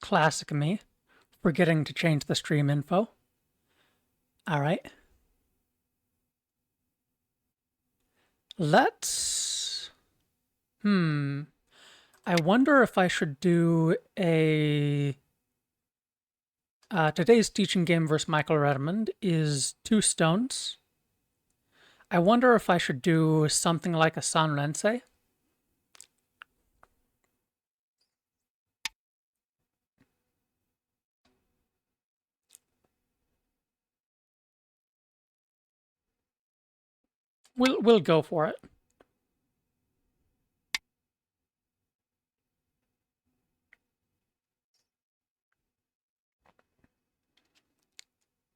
Classic me, forgetting to change the stream info. All right. Let's... I wonder if I should do a... today's teaching game versus Michael Redmond is 2 stones. I wonder if I should do something like a Sanrense. We'll go for it.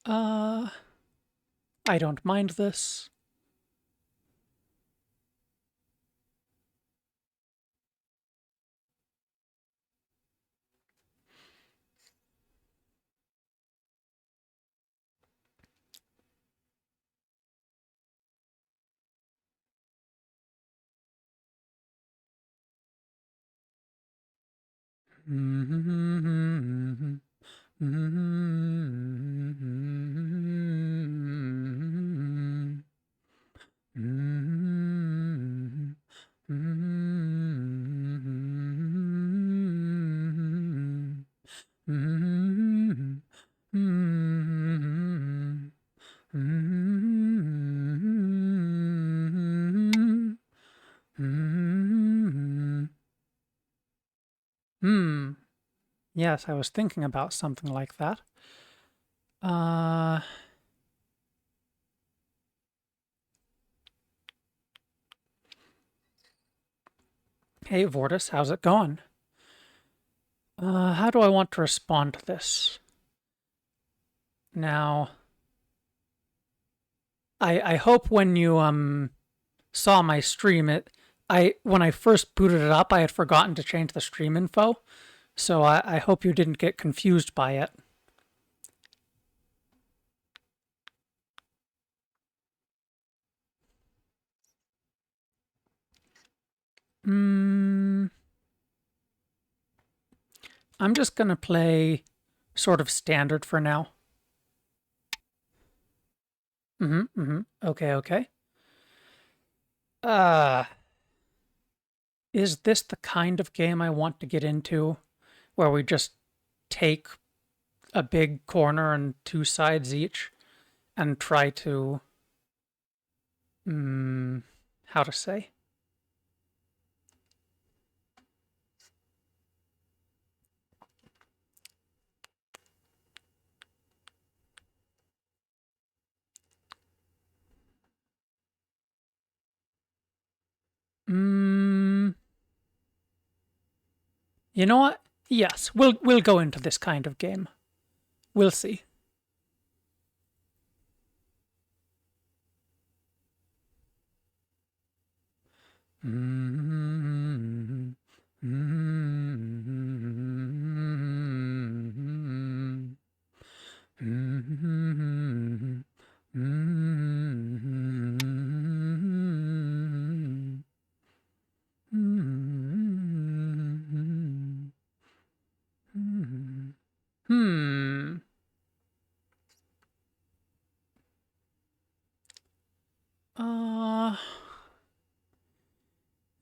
I don't mind this. Yes, I was thinking about something like that. Hey, Vortis, how's it going? How do I want to respond to this? Now, I hope when you saw my stream, when I first booted it up, I had forgotten to change the stream info, so I hope you didn't get confused by it. I'm just gonna play sort of standard for now. Okay. Is this the kind of game I want to get into, where we just take a big corner and 2 sides each and try to, how to say? You know what? Yes, we'll go into this kind of game. We'll see.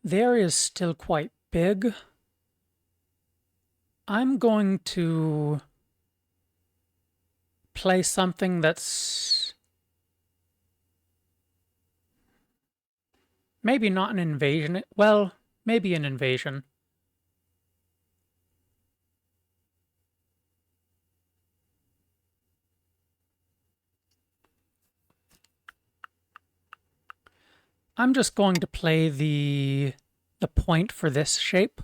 The area is still quite big. I'm going to play something that's maybe not an invasion. Well, maybe an invasion. I'm just going to play the point for this shape.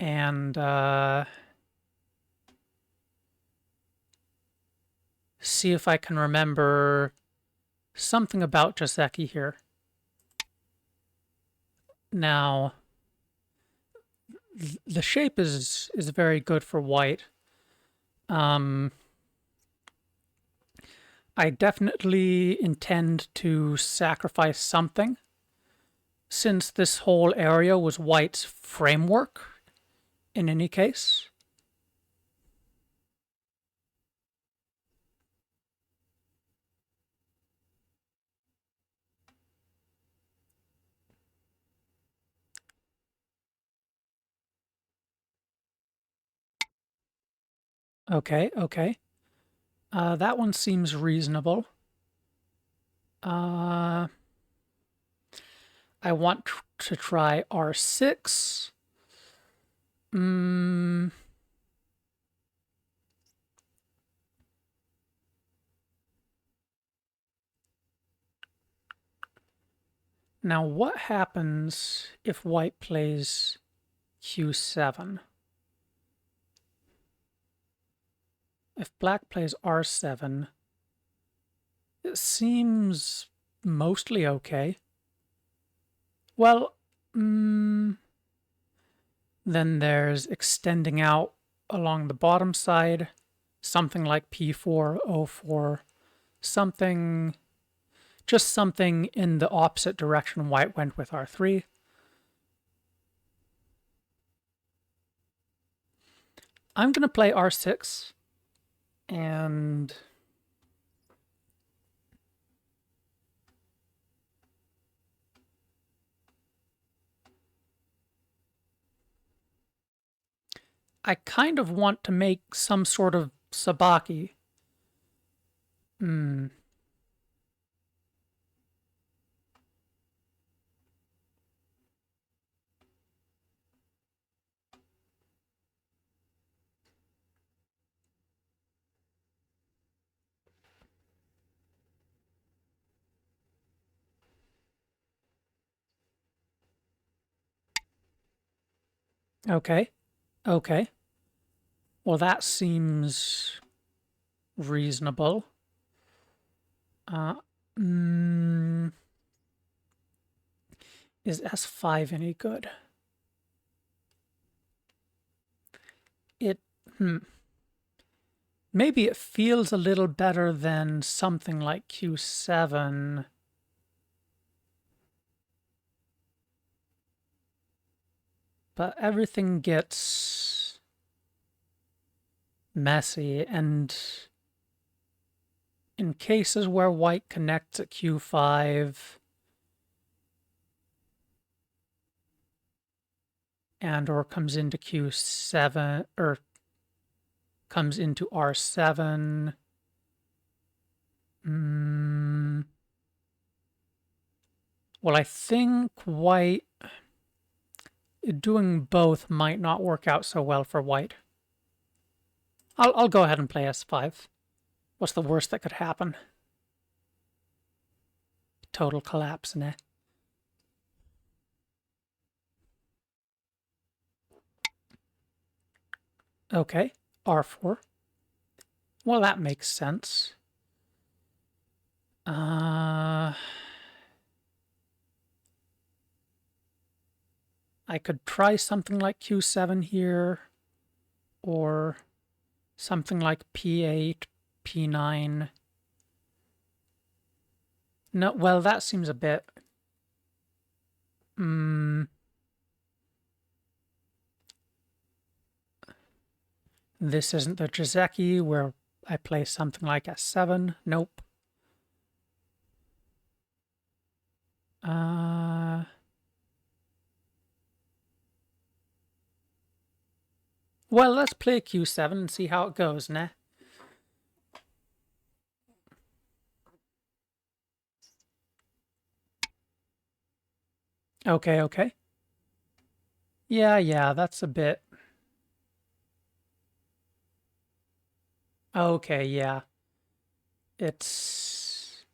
And see if I can remember something about Joseki here. Now, the shape is very good for white. I definitely intend to sacrifice something. since this whole area was white's framework in any case. Okay, okay. That one seems reasonable. I want to try R6. Now, what happens if white plays Q7? If black plays R7, it seems mostly okay. Well, then there's extending out along the bottom side, something like P4, O4, something, just something in the opposite direction white went with R3. I'm going to play R6 and I kind of want to make some sort of sabaki. Okay, okay. Well, that seems reasonable. Is S5 any good? It, maybe it feels a little better than something like Q7. But everything gets messy, and in cases where white connects at Q5 and or comes into Q7 or comes into R7, well, I think white doing both might not work out so well for white. I'll go ahead and play S5. What's the worst that could happen? Total collapse, nah. Okay, R4. Well, that makes sense. I could try something like Q7 here, or something like P8, P9. No, well, that seems a bit... This isn't the Jizeki where I play something like S7. Nope. Well, let's play Q7 and see how it goes, nah? Okay, okay. Yeah, that's a bit... Okay, yeah. That's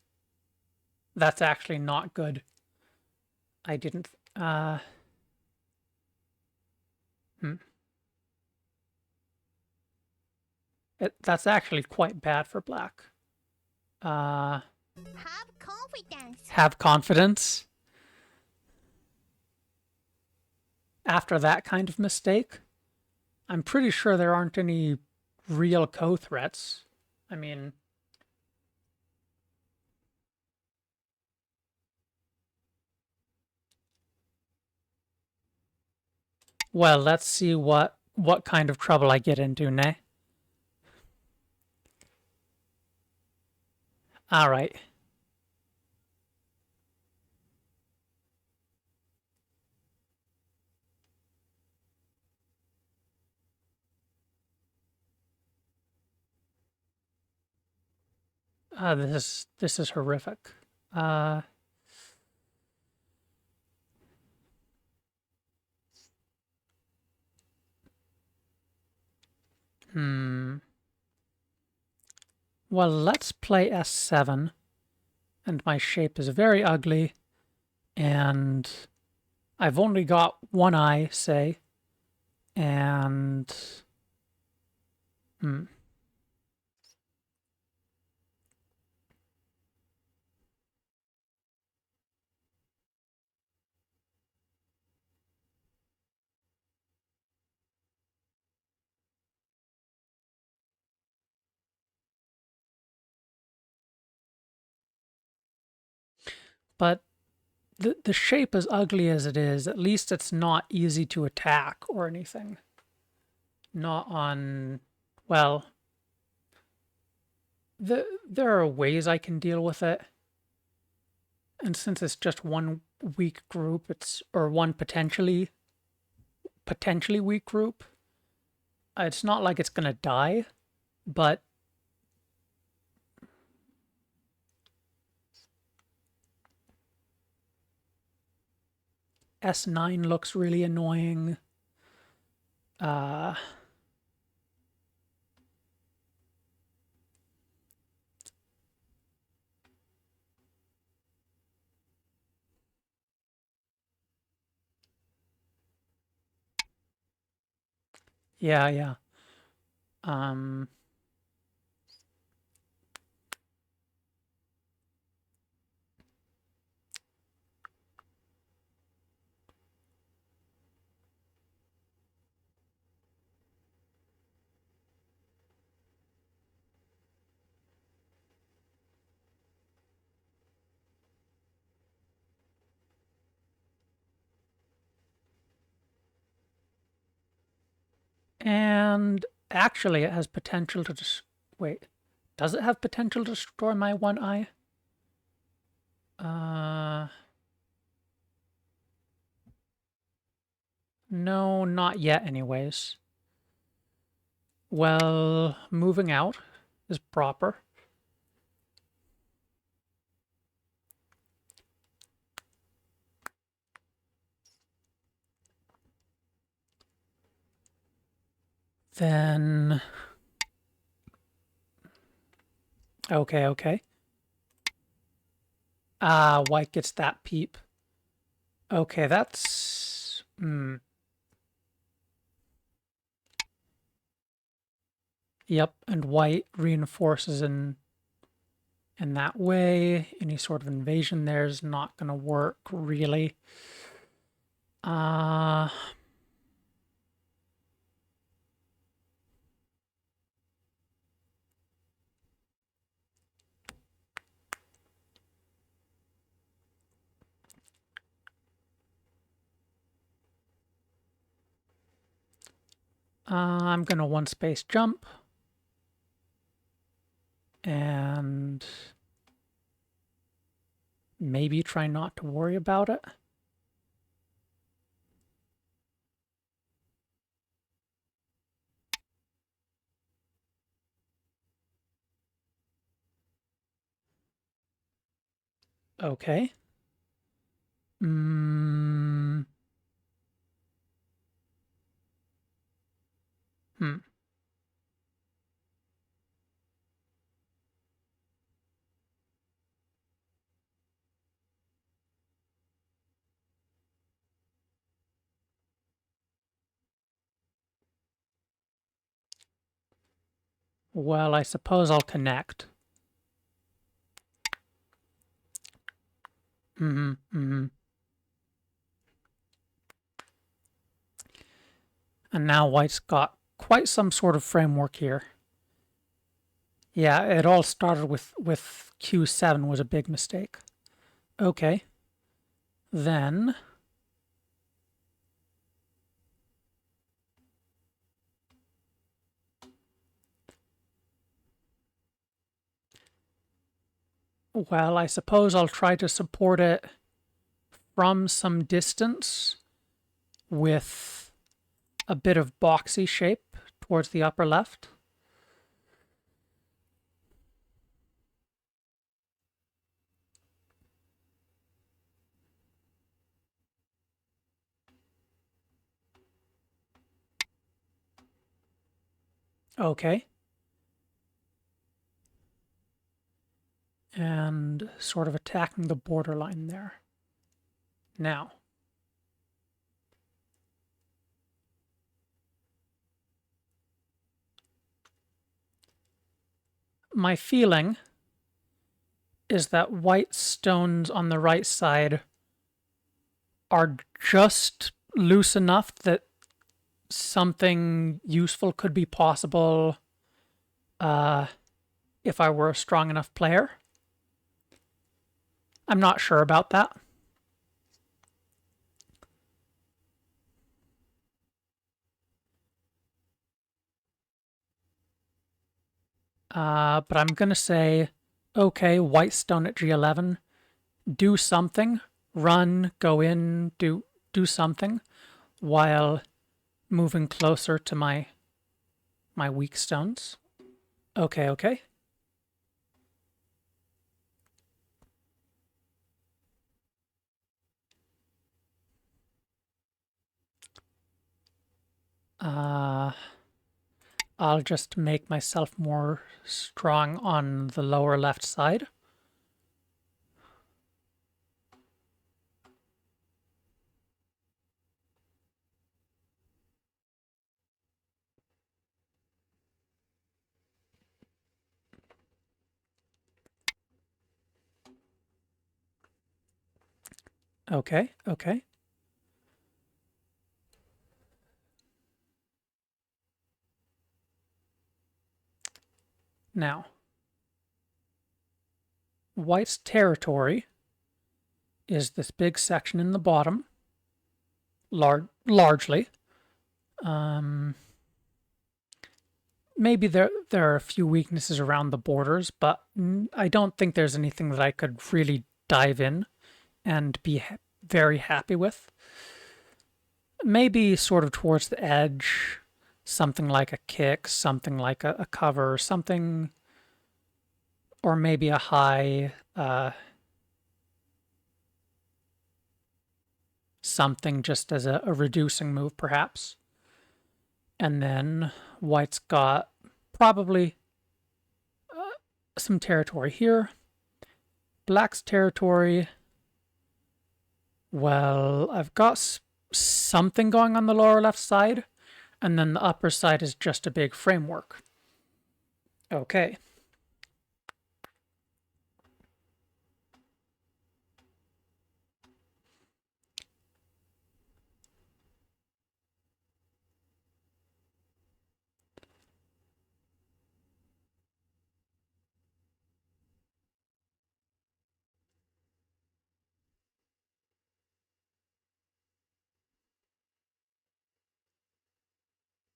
actually not good. I didn't... That's actually quite bad for black. Have confidence. Have confidence? After that kind of mistake? I'm pretty sure there aren't any real co-threats. I mean... Well, let's see what kind of trouble I get into, nay? All right. This is horrific. Uh, hmm. Well, let's play S7, and my shape is very ugly, and I've only got one eye, say, and hmm. But the shape as ugly as it is, at least it's not easy to attack or anything. Not on, well, there are ways I can deal with it. And since it's just one weak group, or one potentially weak group, it's not like it's gonna die, but S9 looks really annoying. Uh, yeah, yeah. Um, and actually, it has potential to wait. Does it have potential to destroy my one eye? Uh, no, not yet, anyways. Well, moving out is proper. Then, okay, okay. Ah, white gets that peep. Okay, that's... Yep, and white reinforces in that way. Any sort of invasion there is not going to work, really. Uh, I'm going to one space jump. And maybe try not to worry about it. Okay. Hmm. Well, I suppose I'll connect. And now white's got quite some sort of framework here. Yeah, it all started with Q7 was a big mistake. Okay. Then Well, I suppose I'll try to support it from some distance with a bit of boxy shape towards the upper left. Okay. And sort of attacking the borderline there. Now, my feeling is that white stones on the right side are just loose enough that something useful could be possible if I were a strong enough player. I'm not sure about that. But I'm going to say, okay, white stone at G11, do something, run, go in, do something, while moving closer to my weak stones. Okay, okay. I'll just make myself more strong on the lower left side. Okay, okay. Now, white's territory is this big section in the bottom, largely. Maybe there are a few weaknesses around the borders, but I don't think there's anything that I could really dive in and be very happy with. Maybe sort of towards the edge, something like a kick, something like a cover, something, or maybe a high, something just as a reducing move, perhaps. And then white's got probably some territory here. Black's territory, well, I've got something going on the lower left side, and then the upper side is just a big framework. Okay.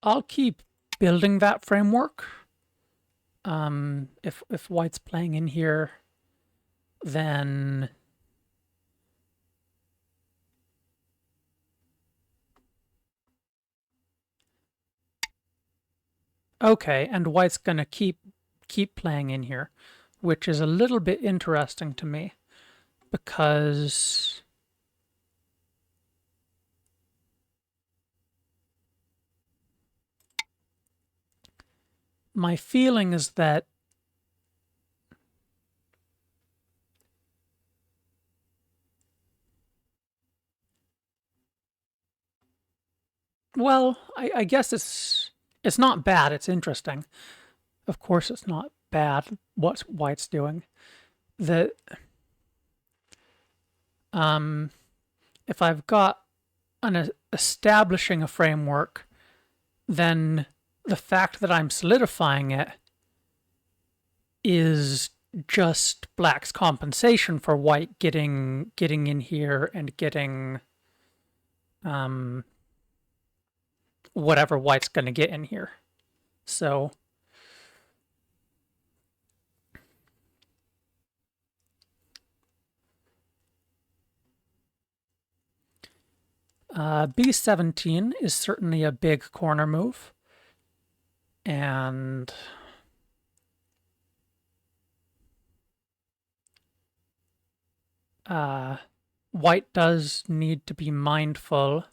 I'll keep building that framework. If white's playing in here, then okay, and white's gonna keep playing in here, which is a little bit interesting to me because my feeling is that well, I guess it's not bad, it's interesting. Of course it's not bad what white's doing. The if I've got establishing a framework, then the fact that I'm solidifying it is just black's compensation for white getting in here and getting whatever white's going to get in here. So B17 is certainly a big corner move. And white does need to be mindful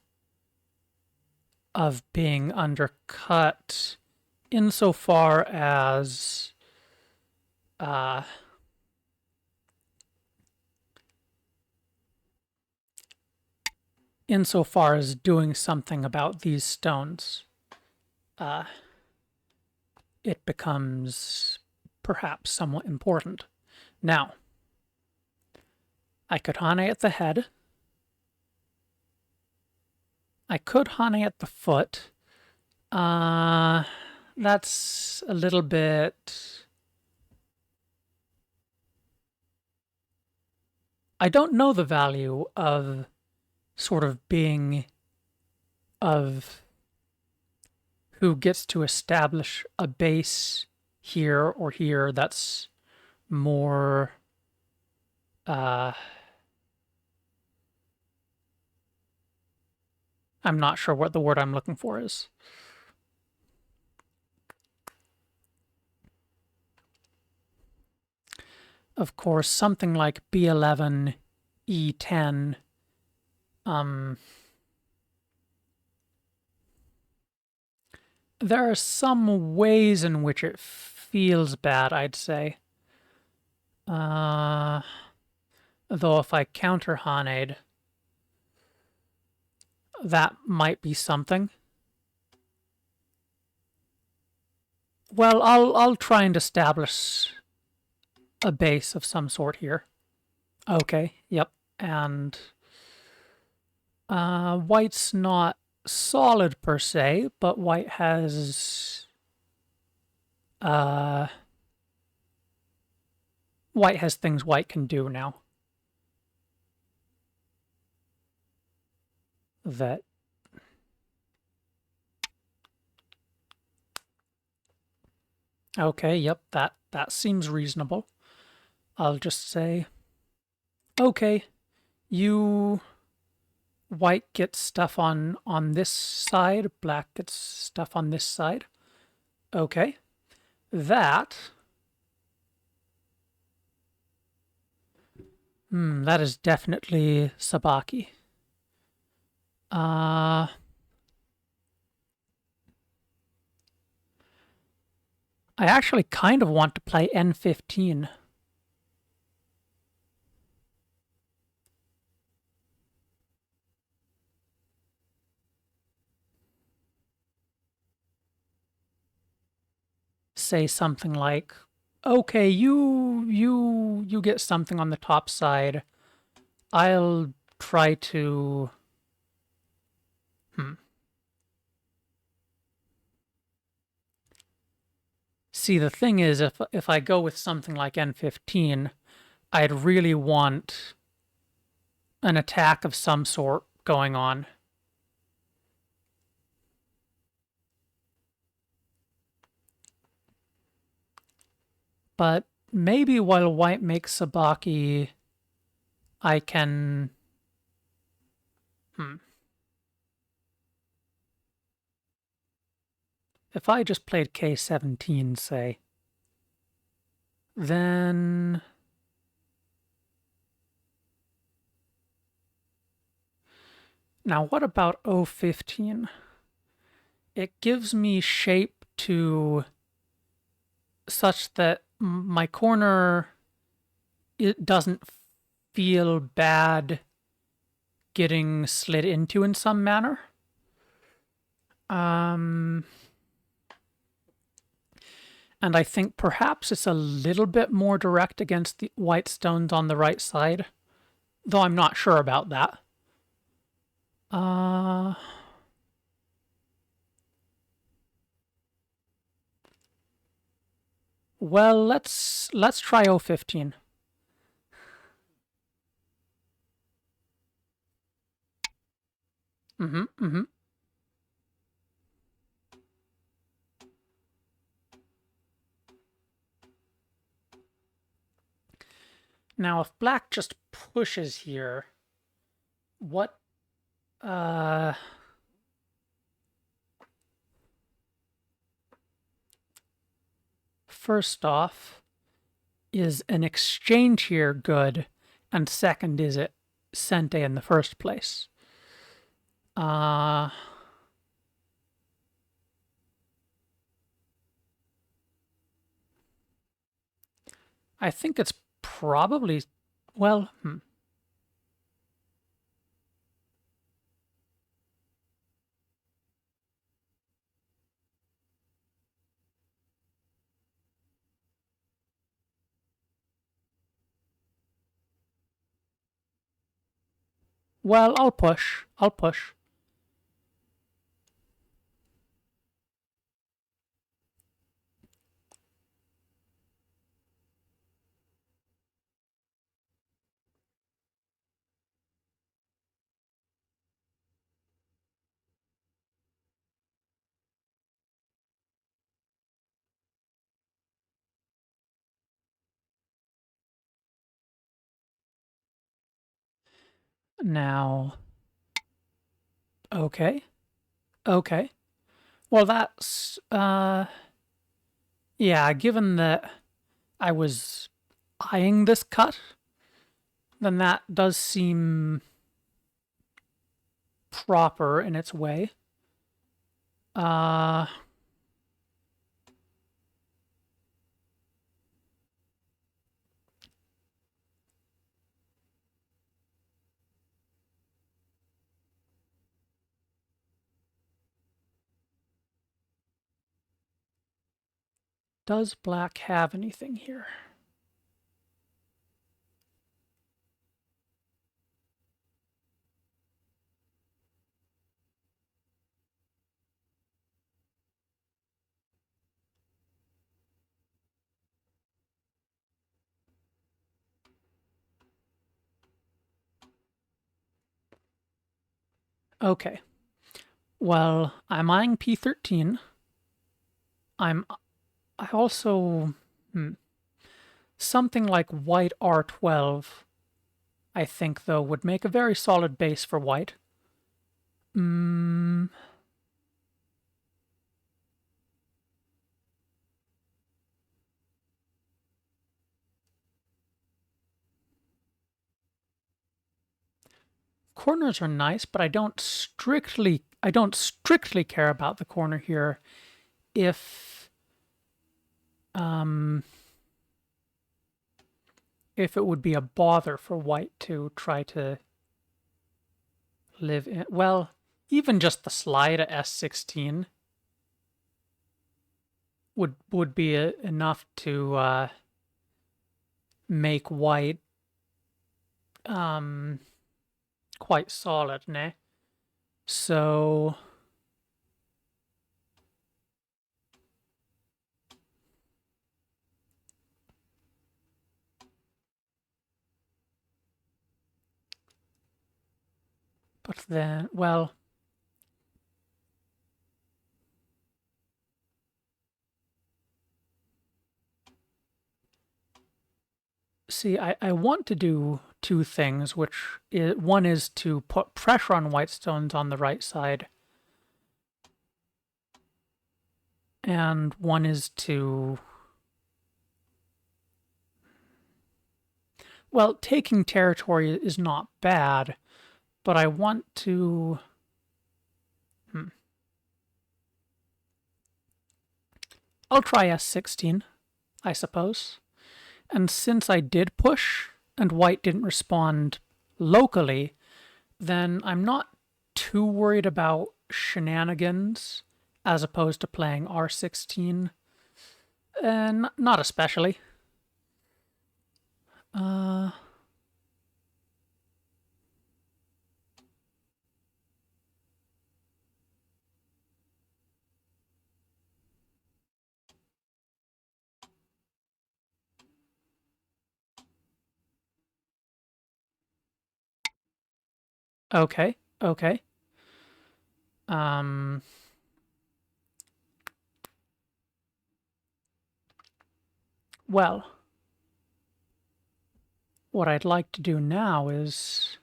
of being undercut insofar as doing something about these stones. It becomes perhaps somewhat important. Now, I could Hane at the head. I could Hane at the foot. That's a little bit... I don't know the value of sort of being of who gets to establish a base here or here that's more I'm not sure what the word I'm looking for is. Of course, something like B11, E10, there are some ways in which it feels bad, I'd say. Though if I counter Haned, that might be something. Well, I'll try and establish a base of some sort here. Okay, yep. And white's not solid per se, but white has things white can do now. That okay, yep, that seems reasonable. I'll just say, okay, you white gets stuff on this side, black gets stuff on this side. Okay, that is definitely Sabaki. I actually kind of want to play N15. Say something like, okay, you get something on the top side. I'll try to... See, the thing is, if I go with something like N15, I'd really want an attack of some sort going on. But maybe while white makes Sabaki, I can... If I just played K17, say, then... Now, what about O15? It gives me shape to such that my corner, it doesn't feel bad getting slid into in some manner. And I think perhaps it's a little bit more direct against the white stones on the right side, though I'm not sure about that. Well, let's try O15. Now, if black just pushes here, what Uh, First off, is an exchange here good? And second, is it Sente in the first place? Uh, I think it's probably, well, well, I'll push. I'll push. Now, okay, okay. Well, that's, yeah, given that I was eyeing this cut, then that does seem proper in its way. Uh, does black have anything here? Okay. Well, I'm eyeing P13. I'm. I also. Something like white R12, I think, though, would make a very solid base for white. Corners are nice, but I don't strictly care about the corner here um if it would be a bother for white to try to live in. Well, even just the slide at S16 would be enough to make white quite solid, ne? So but then, well, see, I want to do two things, one is to put pressure on white stones on the right side, and one is to, well, taking territory is not bad, but I want to, I'll try S16, I suppose. And since I did push and white didn't respond locally, then I'm not too worried about shenanigans as opposed to playing R16. And not especially. Okay, okay. Well, what I'd like to do now is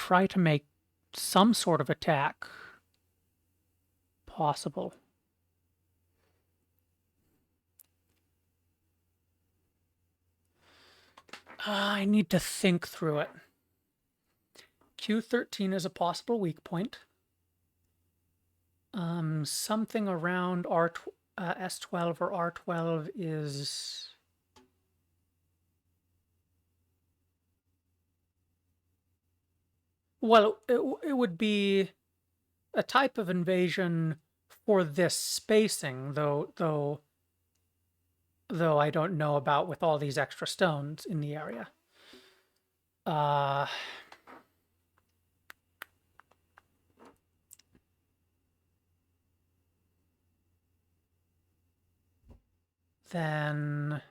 try to make some sort of attack possible. I need to think through it. Q13 is a possible weak point. Something around S12 or R12 is... Well, it would be a type of invasion for this spacing, though I don't know about with all these extra stones in the area. Then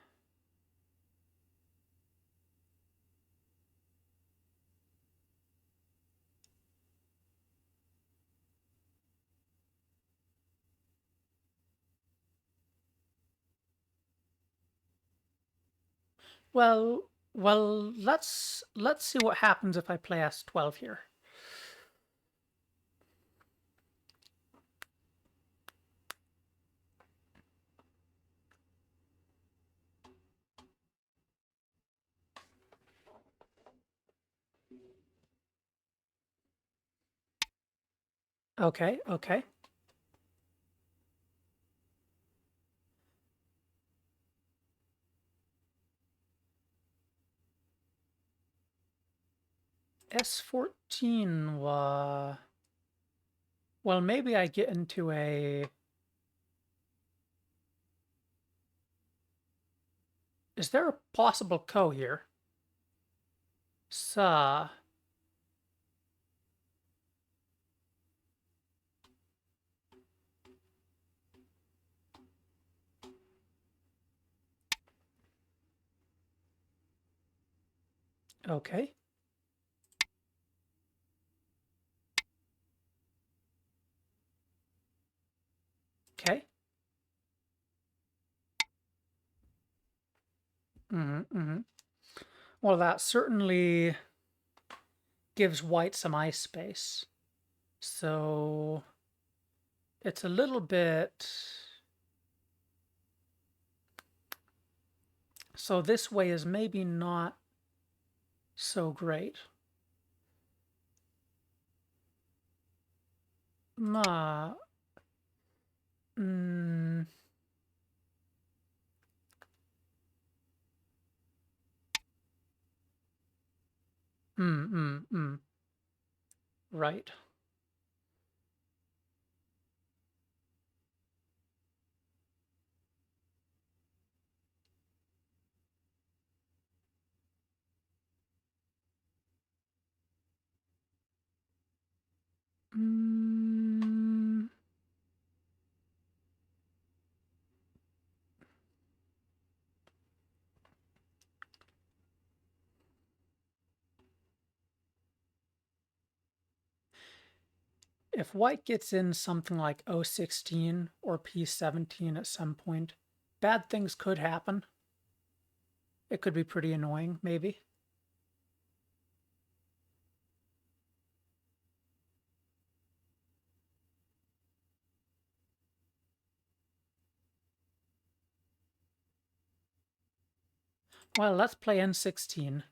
well, let's see what happens if I play S12 here. Okay, okay. S14 was... Well, maybe I get into a... Is there a possible ko here? Sa... Okay. Okay. Well, that certainly gives white some ice space. So it's a little bit... So this way is maybe not so great. Nah. Right. If white gets in something like O16 or P17 at some point, bad things could happen. It could be pretty annoying, maybe. Well, let's play N16.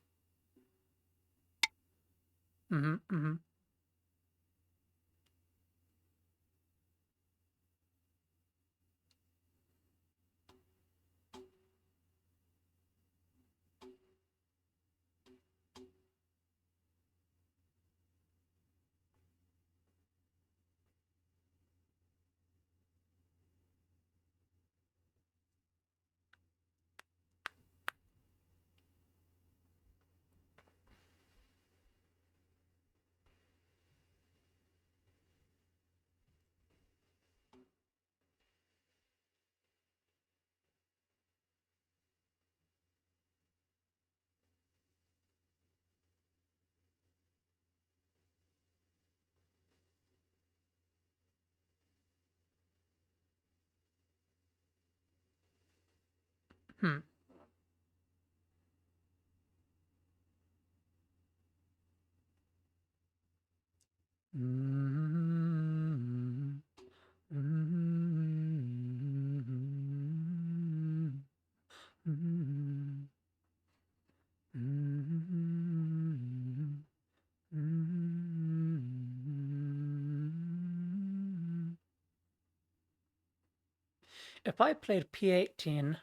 Mm-hmm. Mm-hmm. Mm-hmm. Mm-hmm. Mm-hmm. If I played P18,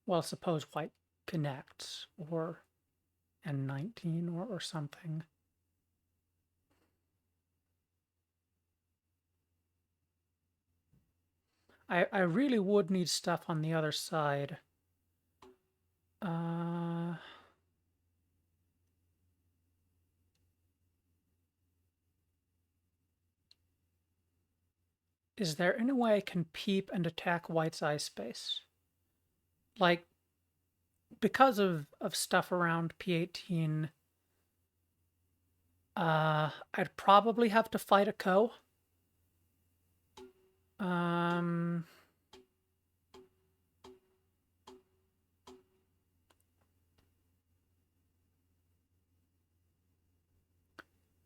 well, suppose white connects, or N19 or something. I really would need stuff on the other side. Is there any way I can peep and attack white's eye space? Like, because of stuff around P18, I'd probably have to fight a Ko. Um,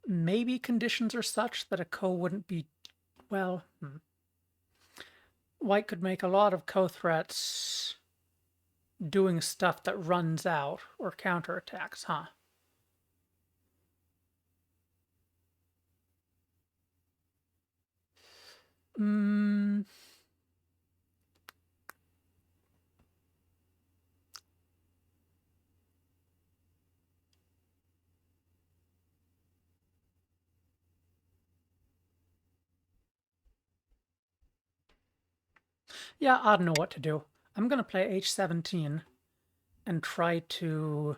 maybe conditions are such that a Ko wouldn't be, well, white could make a lot of Ko threats doing stuff that runs out or counterattacks, huh? Hmm. Yeah, I don't know what to do. I'm going to play H17 and try to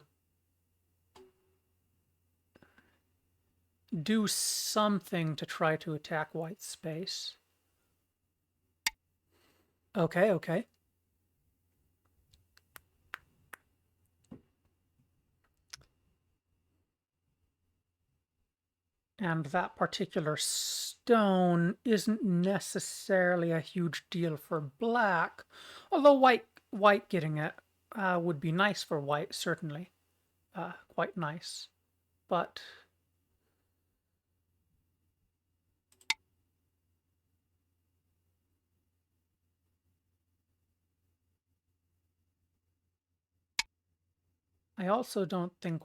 do something to try to attack white's space. Okay, okay. And that particular stone isn't necessarily a huge deal for black, although white getting it would be nice for white, certainly. Quite nice. But I also don't think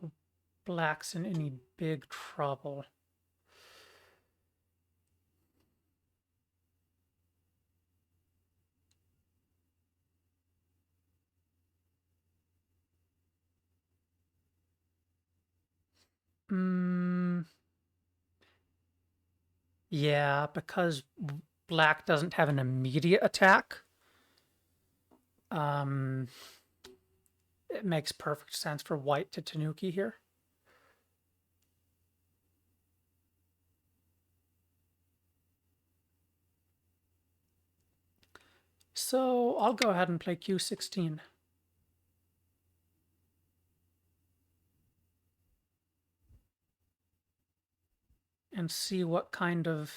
black's in any big trouble. Yeah, because black doesn't have an immediate attack. It makes perfect sense for white to Tanuki here. So I'll go ahead and play Q16. And see what kind of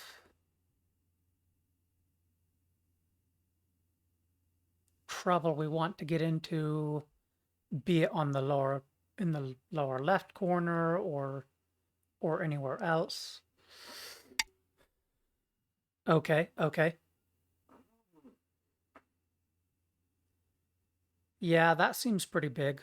trouble we want to get into, be it on the lower in the lower left corner or anywhere else. Okay, okay. Yeah, that seems pretty big.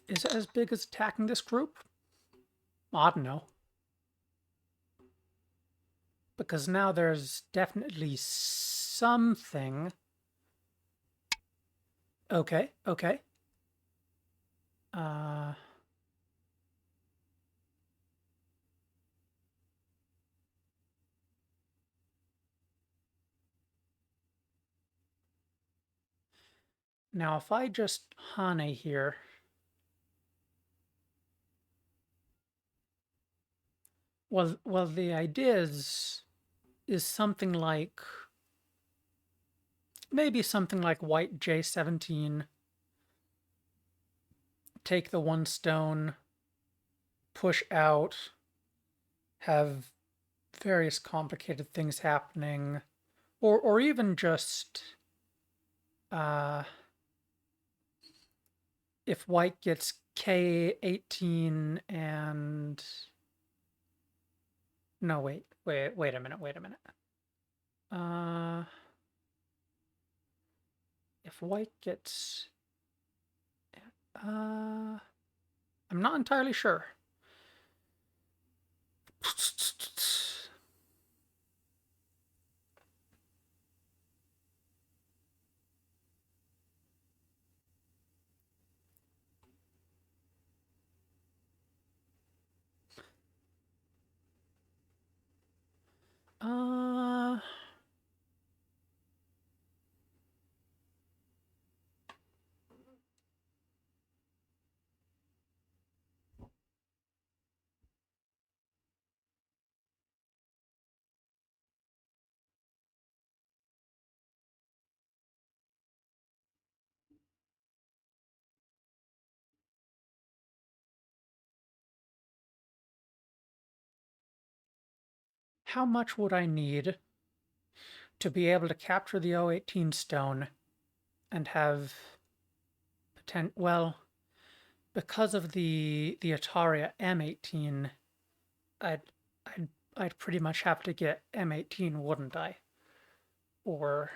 Is it as big as attacking this group? I don't know. Because now there's definitely something. Okay, okay. Now if I just Hane here, well, the idea is something like, maybe something like white J17, take the one stone, push out, have various complicated things happening, or even just if white gets K18 and no, wait a minute. If white gets I'm not entirely sure. Uh, how much would I need to be able to capture the 018 stone and have well, because of the Atari M18, I'd I'd I'd pretty much have to get M18, wouldn't I? Or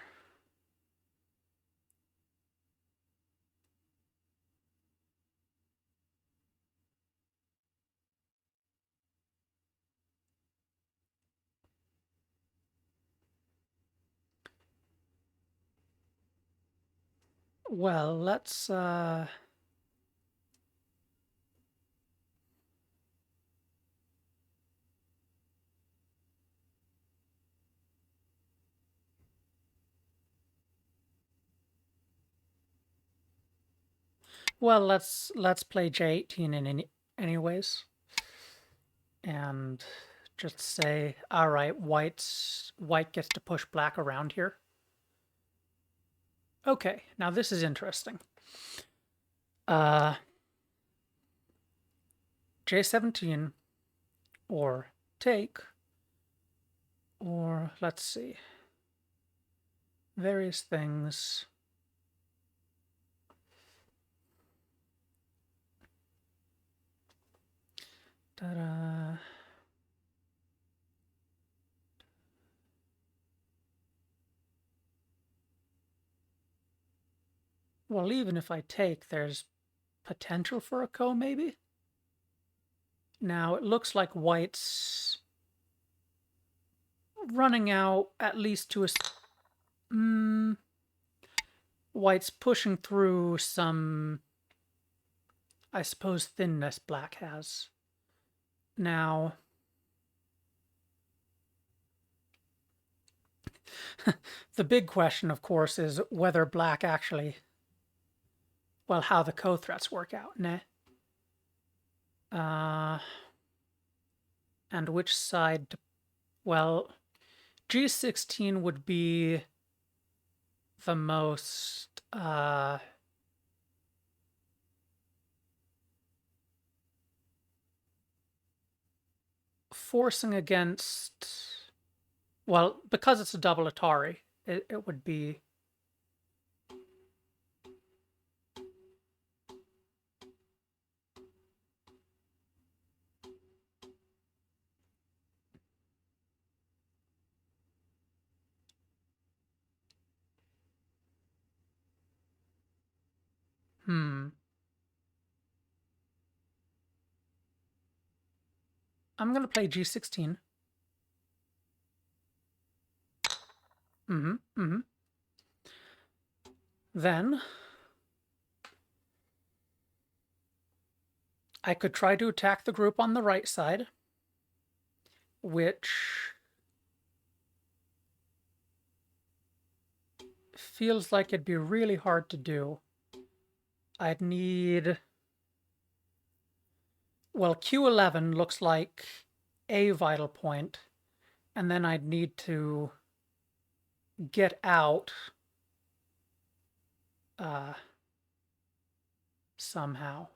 well, let's let's play J18 in anyways, and just say, all right, white gets to push black around here. Okay, now this is interesting. J17 or take, or let's see, various things. Ta-da. Well, even if I take, there's potential for a ko, maybe? Now, it looks like white's running out at least to a... white's pushing through some, I suppose, thinness black has. Now... the big question, of course, is whether black actually... well, how the ko threats work out, ne? And which side to... well, G16 would be the most forcing against, well, because it's a double Atari, it would be I'm going to play G16. Then I could try to attack the group on the right side, which feels like it'd be really hard to do. I'd need... well, Q11 looks like a vital point, and then I'd need to get out somehow.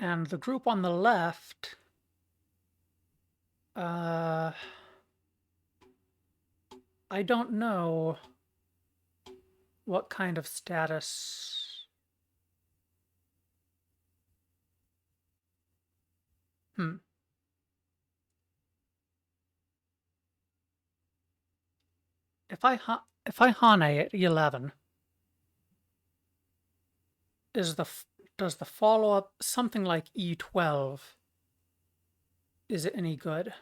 And the group on the left, I don't know what kind of status. If I Hane at 11, does the follow up something like E12? Is it any good?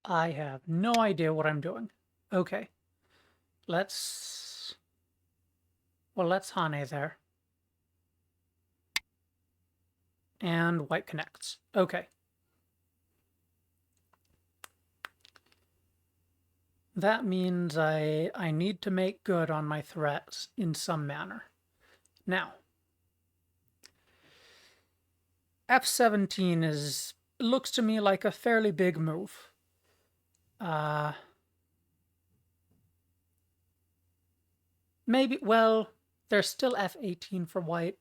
I have no idea what I'm doing. Okay. Let's Hane there. And white connects. Okay. That means I need to make good on my threats in some manner. Now, F17 looks to me like a fairly big move. Maybe, well, there's still F18 for white.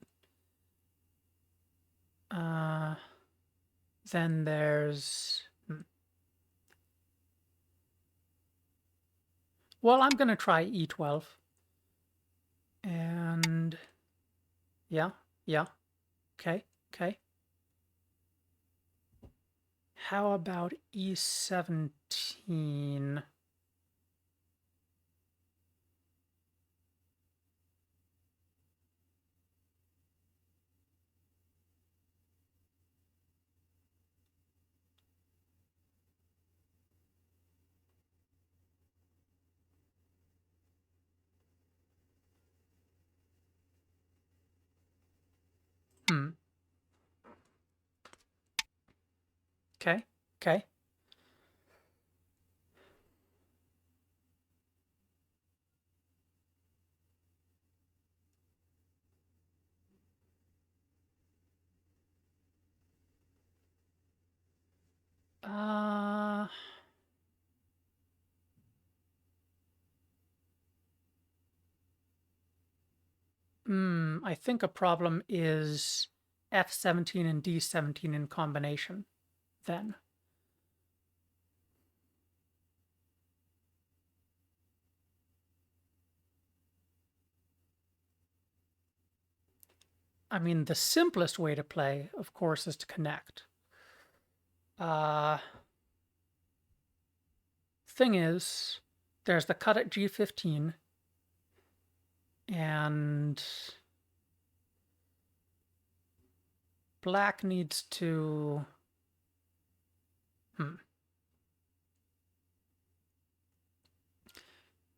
Then there's... Well, I'm going to try E12. And... Yeah. Okay. How about E17? Okay. I think a problem is F17 and D17 in combination, then. I mean, the simplest way to play, of course, is to connect. Thing is, there's the cut at G15, and black needs to...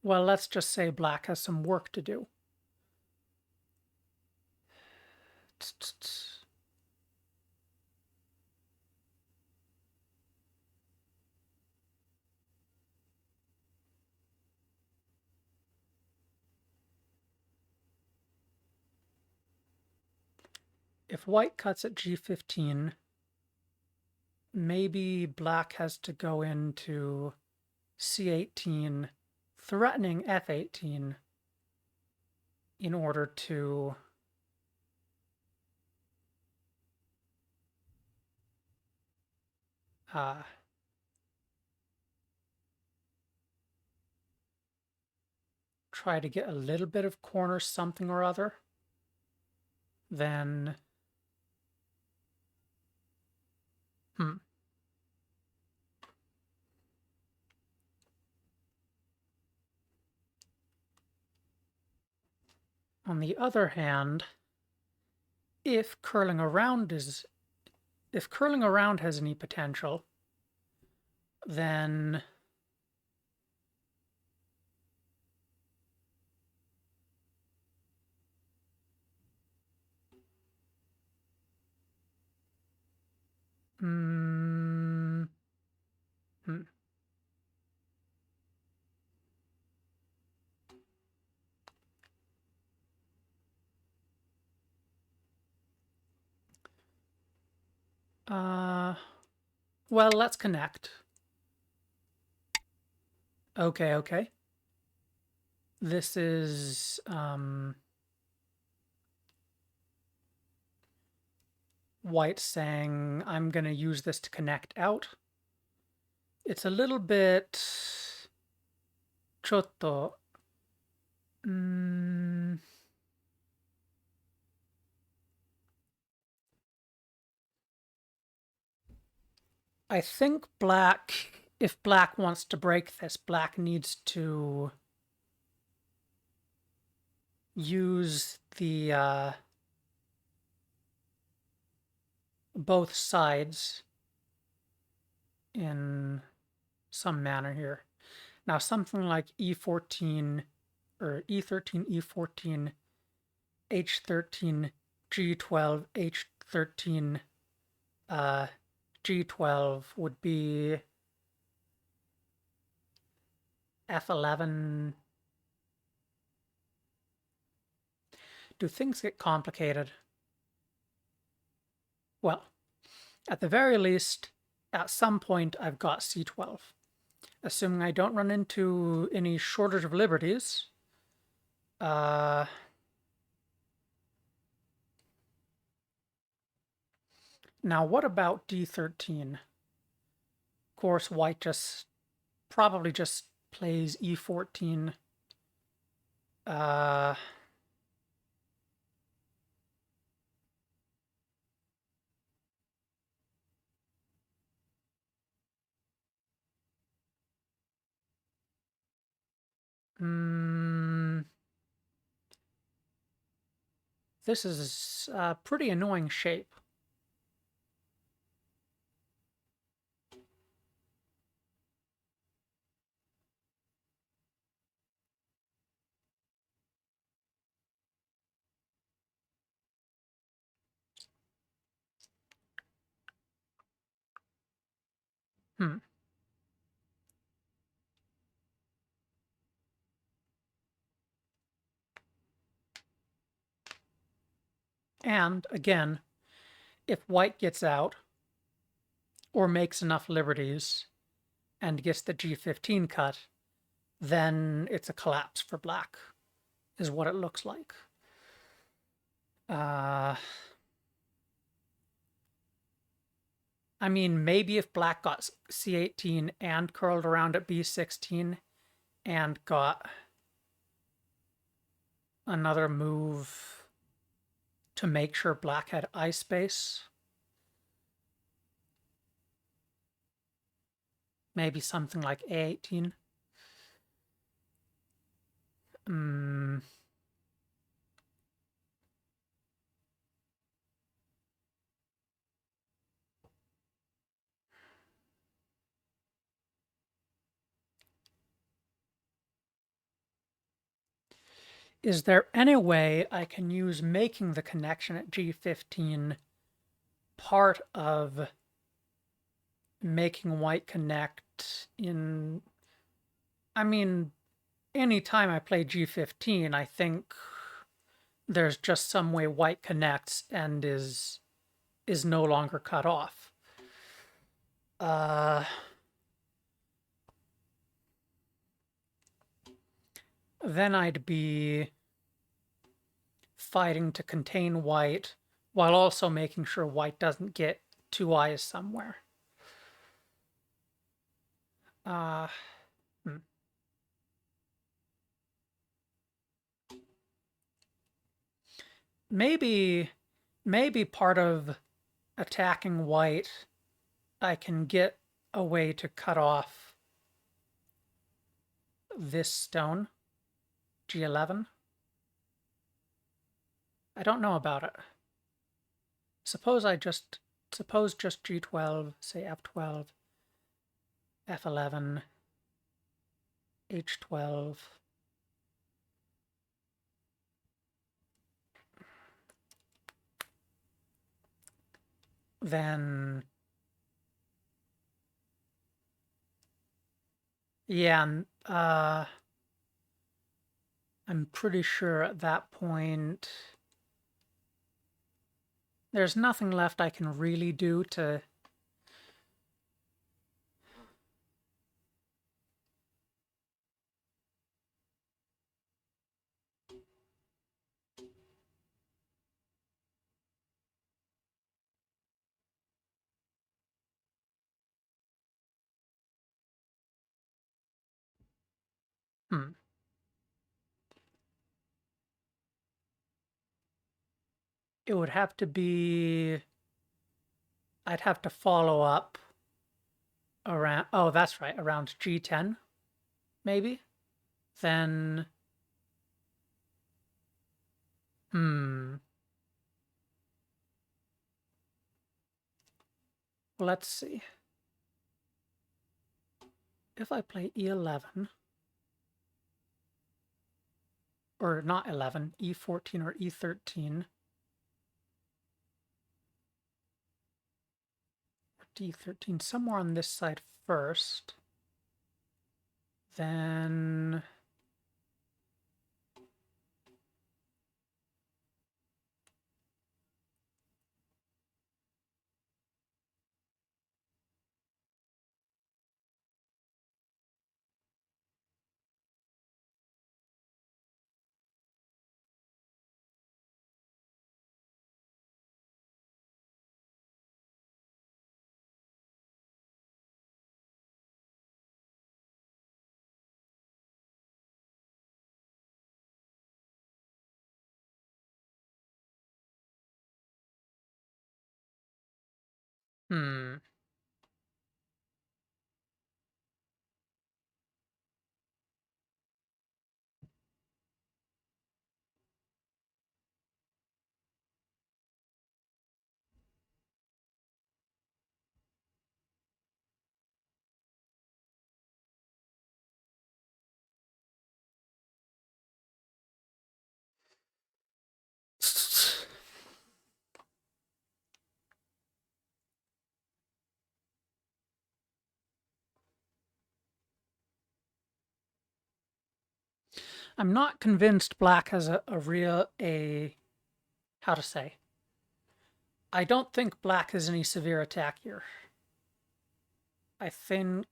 Well, let's just say black has some work to do. If white cuts at G15, maybe black has to go into C18, threatening F18 in order to try to get a little bit of corner something or other. Then on the other hand, if curling around has any potential, then Hmm. Uh, well, let's connect. Okay, okay. This is white saying I'm going to use this to connect out. It's a little bit chotto. I think black, if black wants to break this, black needs to use the both sides in some manner here. Now something like E14 or E13, E14, H13, G12, H13, G12 would be F11. Do things get complicated? Well, at the very least, at some point I've got C12. Assuming I don't run into any shortage of liberties. Now what about D13? Of course, white probably just plays E14. Uh, this is a pretty annoying shape. Hmm. And again, if white gets out or makes enough liberties and gets the G15 cut, then it's a collapse for black, is what it looks like. I mean, maybe if black got C18 and curled around at B16 and got another move to make sure black had eye space, maybe something like A18. Is there any way I can use making the connection at G15 part of making white connect in... I mean, anytime I play G15, I think there's just some way white connects and is no longer cut off. Then I'd be fighting to contain white while also making sure white doesn't get two eyes somewhere. Maybe part of attacking white, I can get a way to cut off this stone, G11. I don't know about it. Suppose just G12, say F12, F11, H12. Then Yeah, I'm pretty sure at that point there's nothing left I can really do to... Hmm. It would have to be... I'd have to follow up around... Oh, that's right, around G10, maybe? Then... Hmm. Let's see. If I play E11, or not 11, E14 or E13, or D13, somewhere on this side first, then... Hmm. I'm not convinced black has how to say? I don't think black has any severe attack here. I think...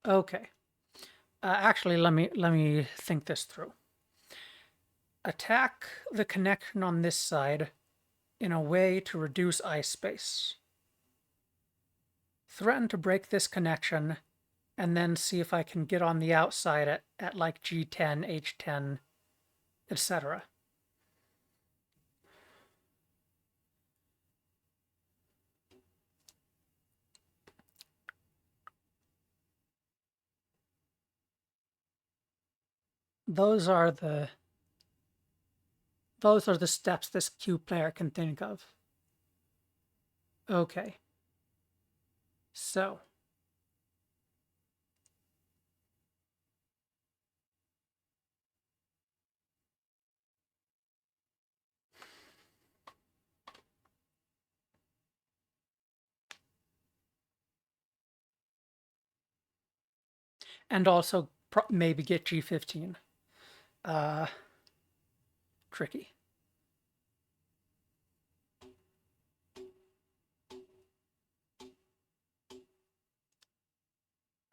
Okay. Actually, let me think this through. Attack the connection on this side in a way to reduce ice space. Threaten to break this connection, and then see if I can get on the outside at like G10, H10, etc. Those are the steps this Q player can think of. Okay. So, and also maybe get G15. Uh, Tricky.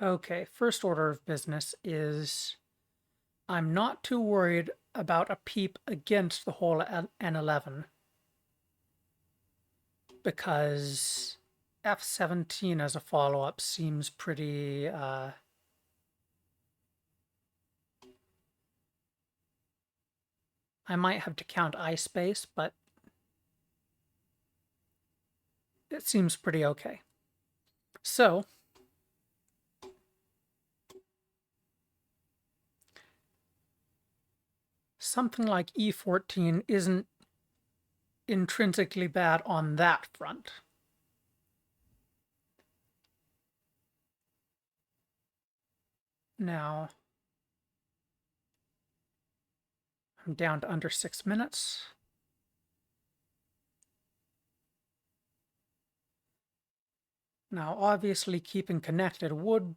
Okay, first order of business is I'm not too worried about a peep against the whole N11 because F17 as a follow-up seems pretty I might have to count ice space, but it seems pretty okay. So, something like E14 isn't intrinsically bad on that front. Now, I'm down to under 6 minutes. Now, obviously, keeping connected would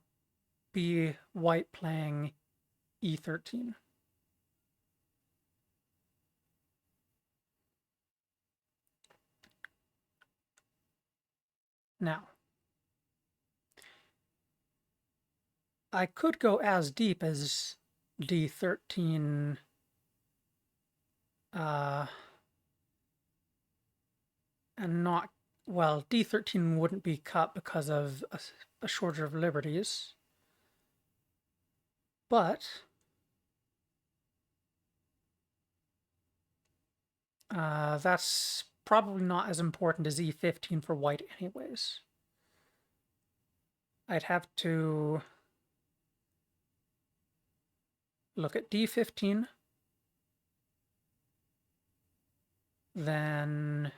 be white playing e13. Now, I could go as deep as d13, and not, well, d13 wouldn't be cut because of a shortage of liberties, but that's probably not as important as e15 for white anyways. I'd have to look at d15, then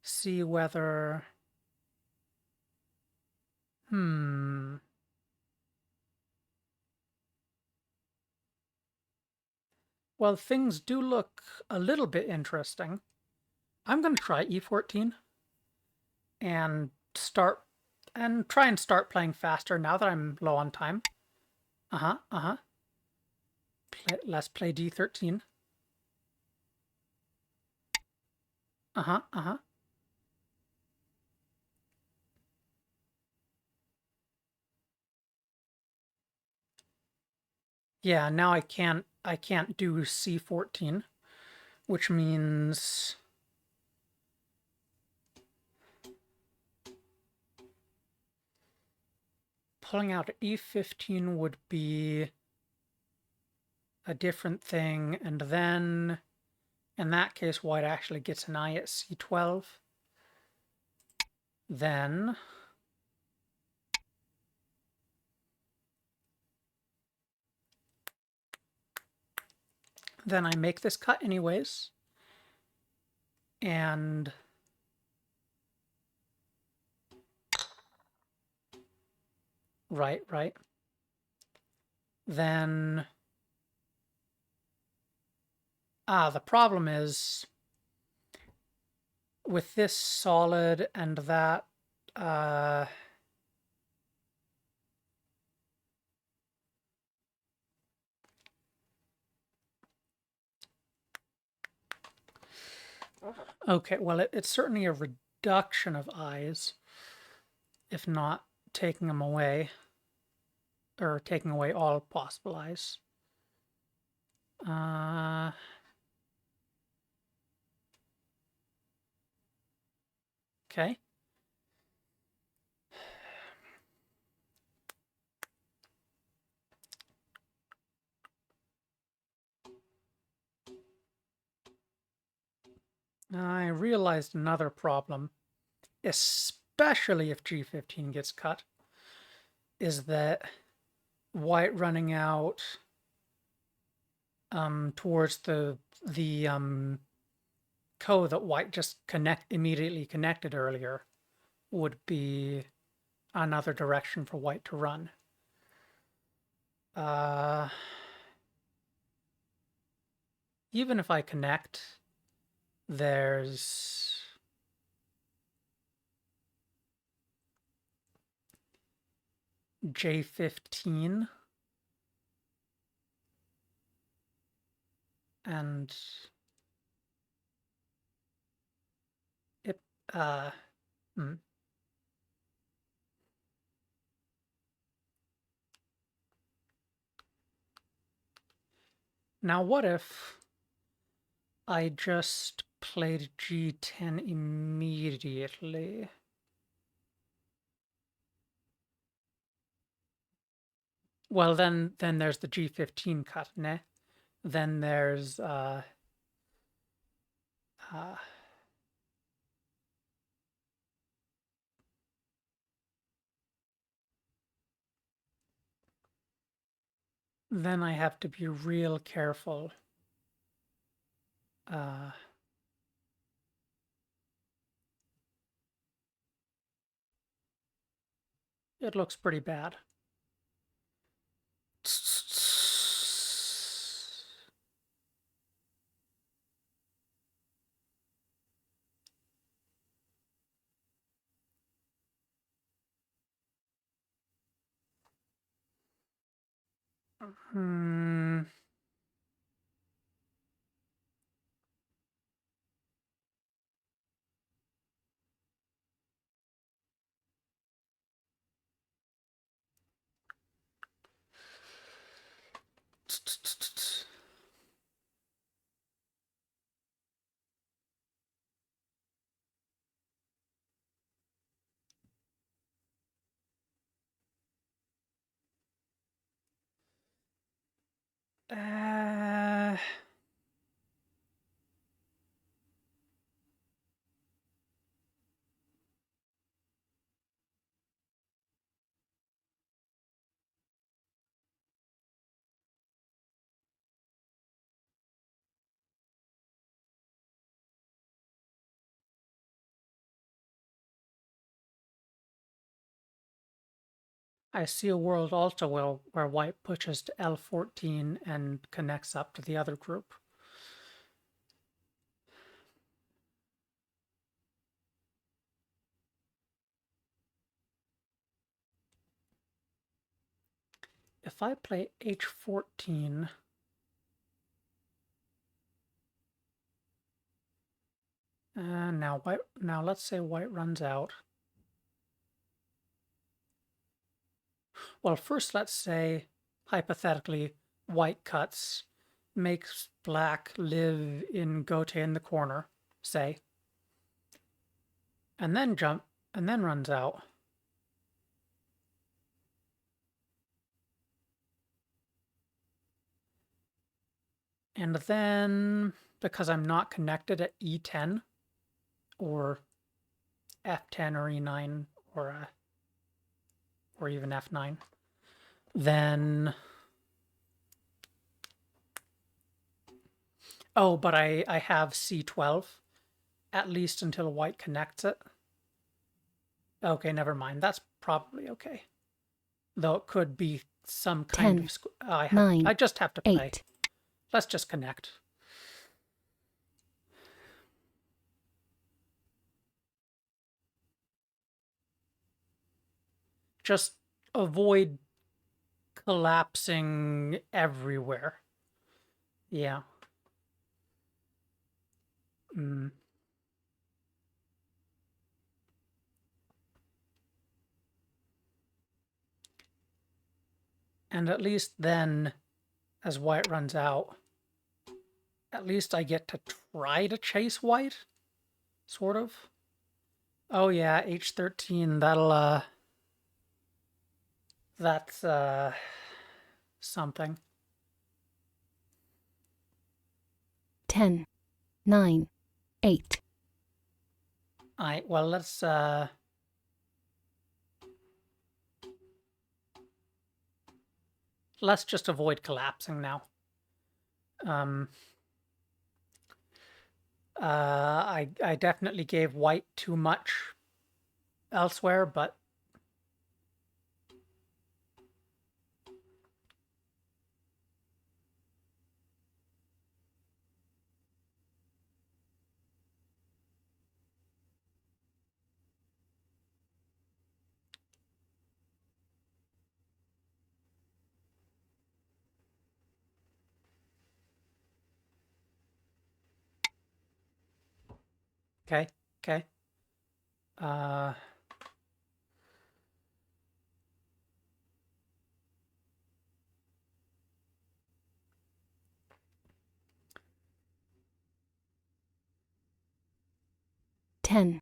see whether, well, things do look a little bit interesting. I'm going to try e14 and try and start playing faster now that I'm low on time. Let's play d13. Yeah, now I can't do c14, which means pulling out e15 would be a different thing, and then in that case white actually gets an eye at c12. Then I make this cut anyways, and right. Then the problem is with this solid and that okay, well, it's certainly a reduction of eyes, if not taking them away, or taking away all possible eyes. Okay. I realized another problem, especially if g15 gets cut, is that white running out towards the co that white just immediately connected earlier would be another direction for white to run. Even if I connect, there's J15 and it Now what if I just played G10 immediately? Well, then there's the G15 cut, ne? Then there's then I have to be real careful. It looks pretty bad. Hmm. Uh, I see a world also where white pushes to L14 and connects up to the other group. If I play H14, now let's say white runs out. Well, first let's say, hypothetically, white cuts, makes black live in Gote in the corner, say, and then runs out. And then, because I'm not connected at E10 or F10 or E9 or even F9, then but I have C12 at least until white connects it. Okay, never mind. That's probably okay. Though it could be some kind 10, of 9, I just have to play. 8. Let's just connect. Just avoid collapsing everywhere. Yeah. Mm. And at least then, as white runs out, at least I get to try to chase white, sort of. Oh yeah, H13, that's something. 10, 9, 8. Well, let's just avoid collapsing now. I definitely gave white too much elsewhere, but okay, okay. Uh, 10,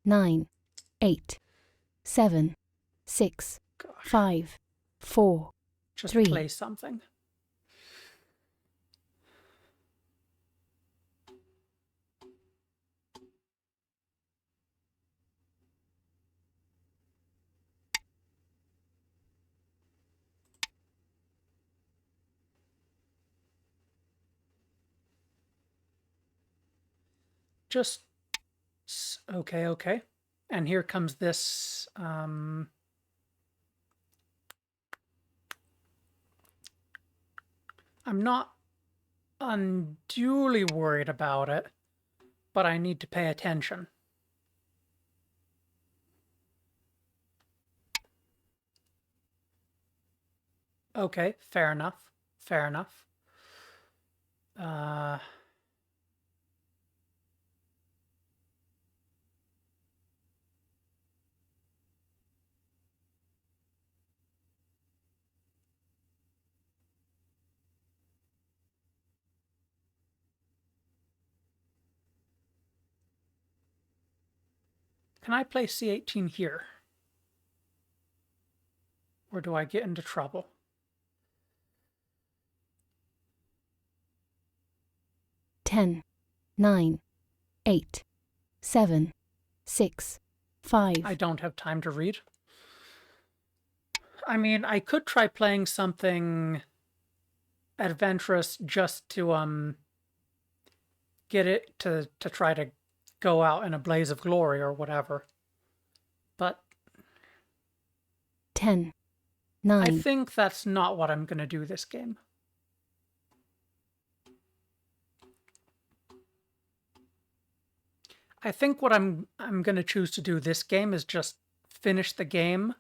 9, 8, 7, 6, gosh, 5, 4, just 3. play something. Just okay, okay. And here comes this. I'm not unduly worried about it, but I need to pay attention. Okay, fair enough. Fair enough. Uh, can I play C18 here? Or do I get into trouble? 10, 9, 8, 7, 6, 5. I don't have time to read. I mean, I could try playing something adventurous just to get it to try to go out in a blaze of glory or whatever. But 10, I 9, think that's not what I'm going to do this game. I think what I'm going to choose to do this game is just finish the game,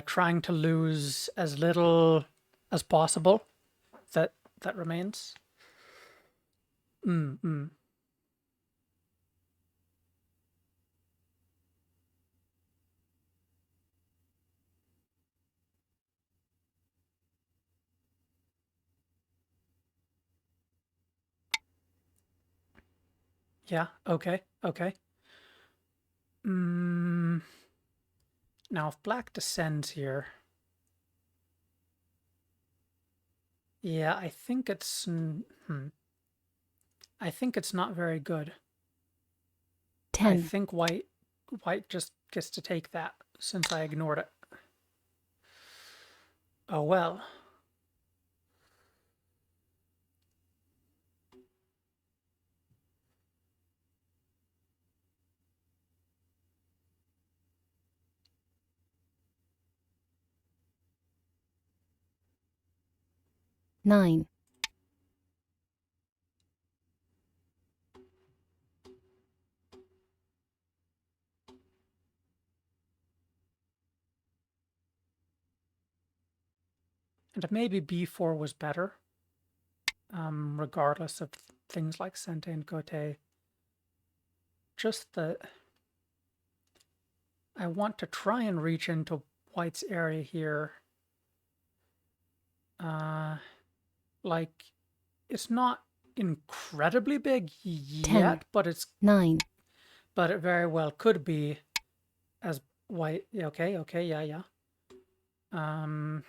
trying to lose as little as possible that remains. Yeah, okay, okay. Now if black descends here, yeah, I think it's I think it's not very good. 10, I think white just gets to take that since I ignored it. Oh well. nine, And maybe b4 was better, regardless of things like Sente and Cote. Just that I want to try and reach into white's area here. Like, it's not incredibly big yet, 10, but it very well could be as white. Okay, yeah. Um,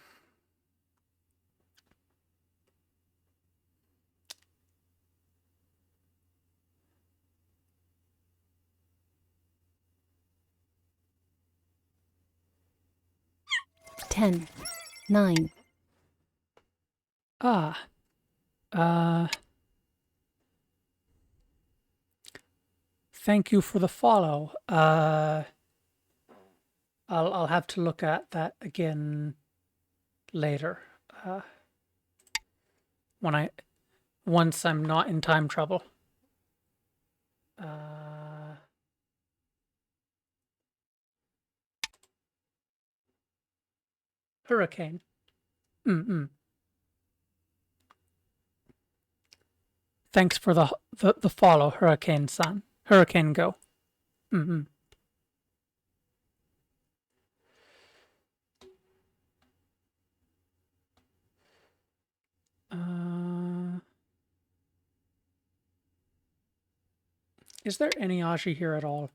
10, 9, ah, uh, thank you for the follow. I'll have to look at that again later. When once I'm not in time trouble. Hurricane. Thanks for the follow, Hurricane Sun. Hurricane Go. Is there any Aji here at all?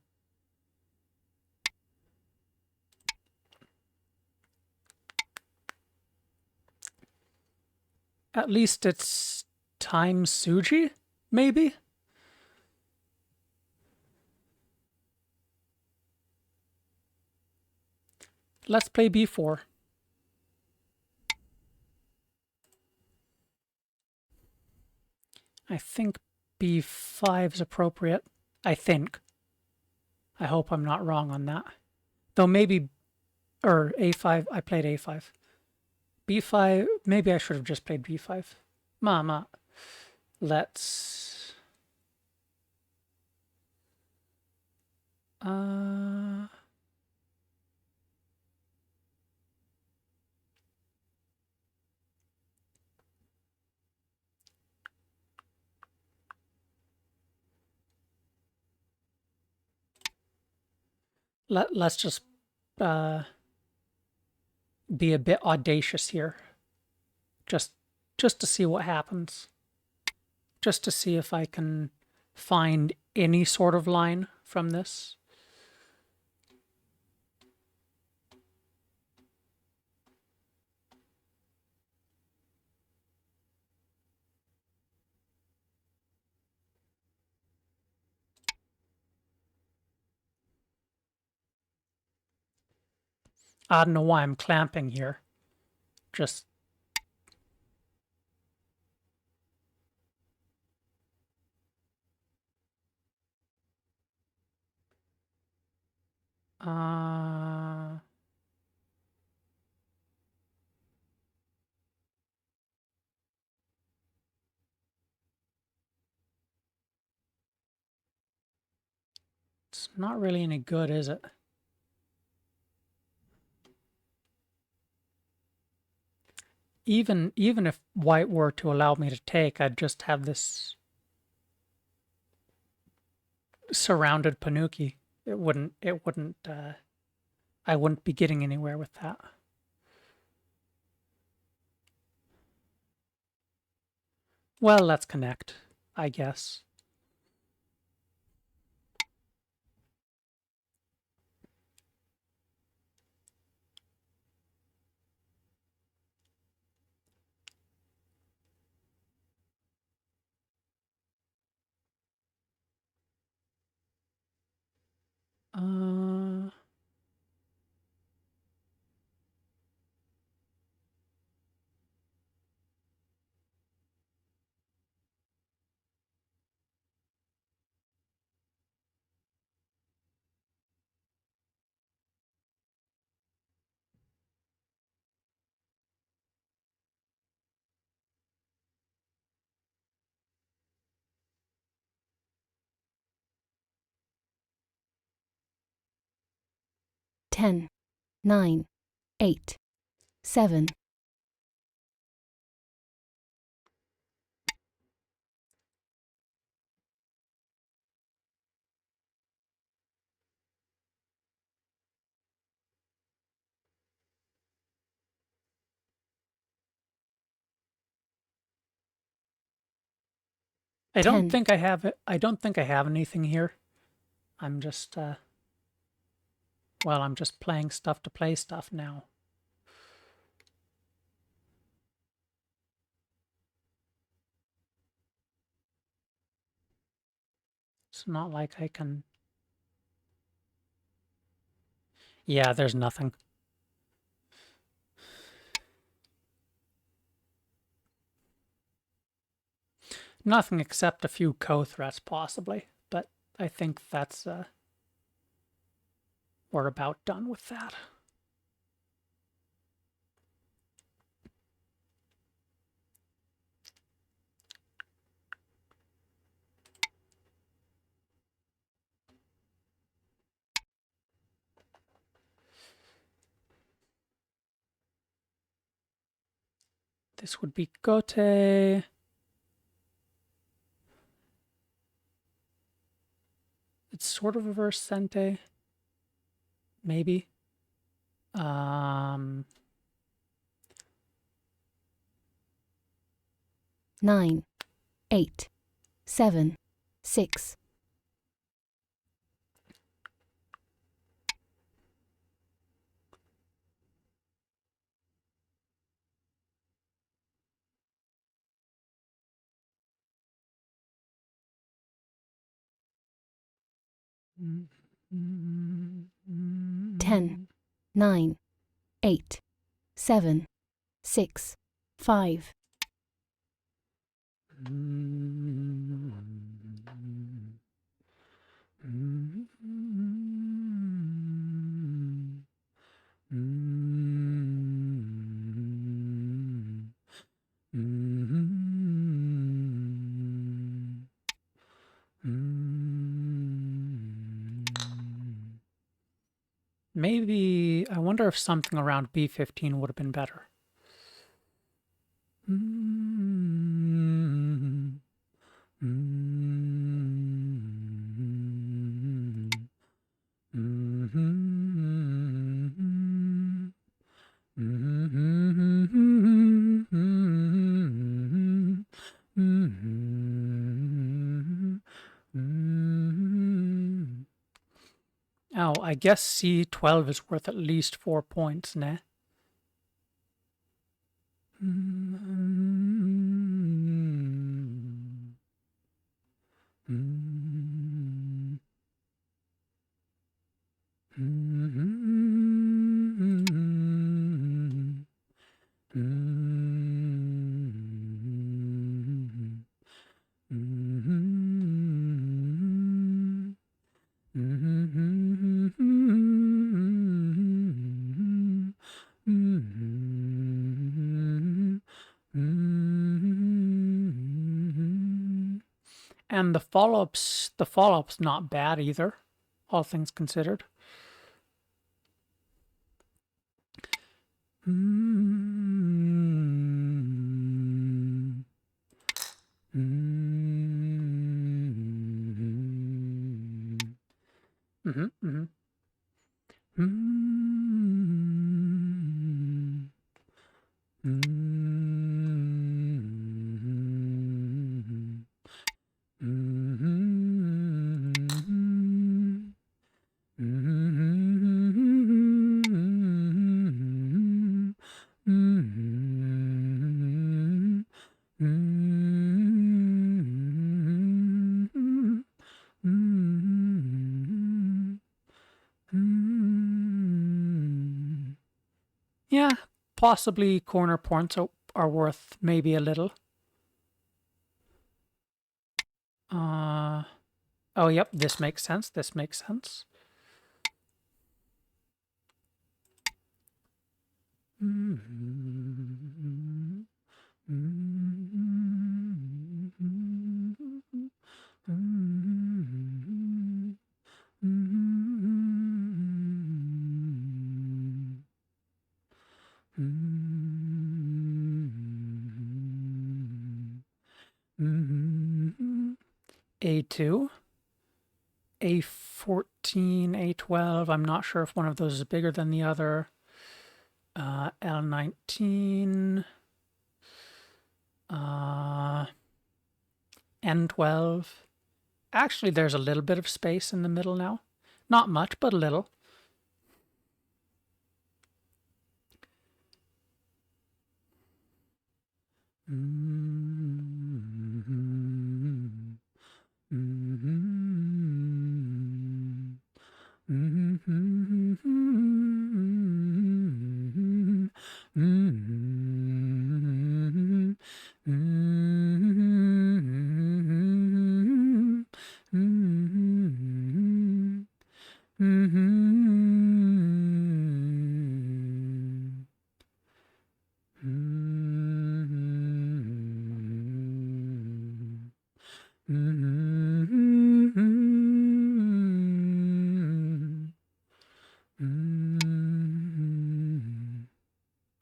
At least it's time Suji, maybe? Let's play b4. I think b5 is appropriate. I think. I hope I'm not wrong on that. Though maybe, or a5, I played a5. b5, maybe I should have just played b5. Mama, let's... let's just uh, be a bit audacious here. Just just to see what happens. Just to see if I can find any sort of line from this. I don't know why I'm clamping here. Just uh it's not really any good, is it? Even if white were to allow me to take, I'd just have this surrounded Panuki. I wouldn't be getting anywhere with that. Well, let's connect, I guess. Uh, ten, nine, 8, 7. I don't 10, think I have it. I don't think I have anything here. I'm just well, I'm just playing stuff to play stuff now. It's not like I can. Yeah, there's nothing. Nothing except a few co-threats, possibly. But I think that's we're about done with that. This would be Gote. It's sort of reverse Sente. Maybe. Um, 9, 8, 7, 6. Ten, 9, 8, 7, 6, 5. Maybe I wonder if something around B15 would have been better. Oh, I guess C12 is worth at least 4 points, nah? And the follow-up's not bad either, all things considered. Yeah, possibly corner points are worth maybe a little. Oh, yep, this makes sense. This makes sense. A2, A14, A12. I'm not sure if one of those is bigger than the other. L19, N12. Actually, there's a little bit of space in the middle now. Not much, but a little.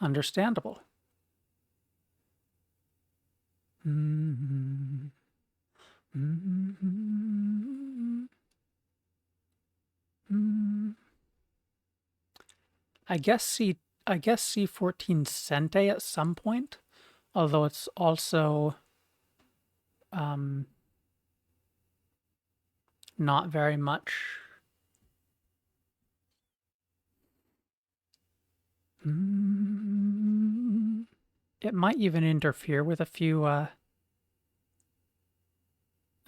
Understandable. I guess C14 Sente at some point, although it's also not very much. It might even interfere with a few.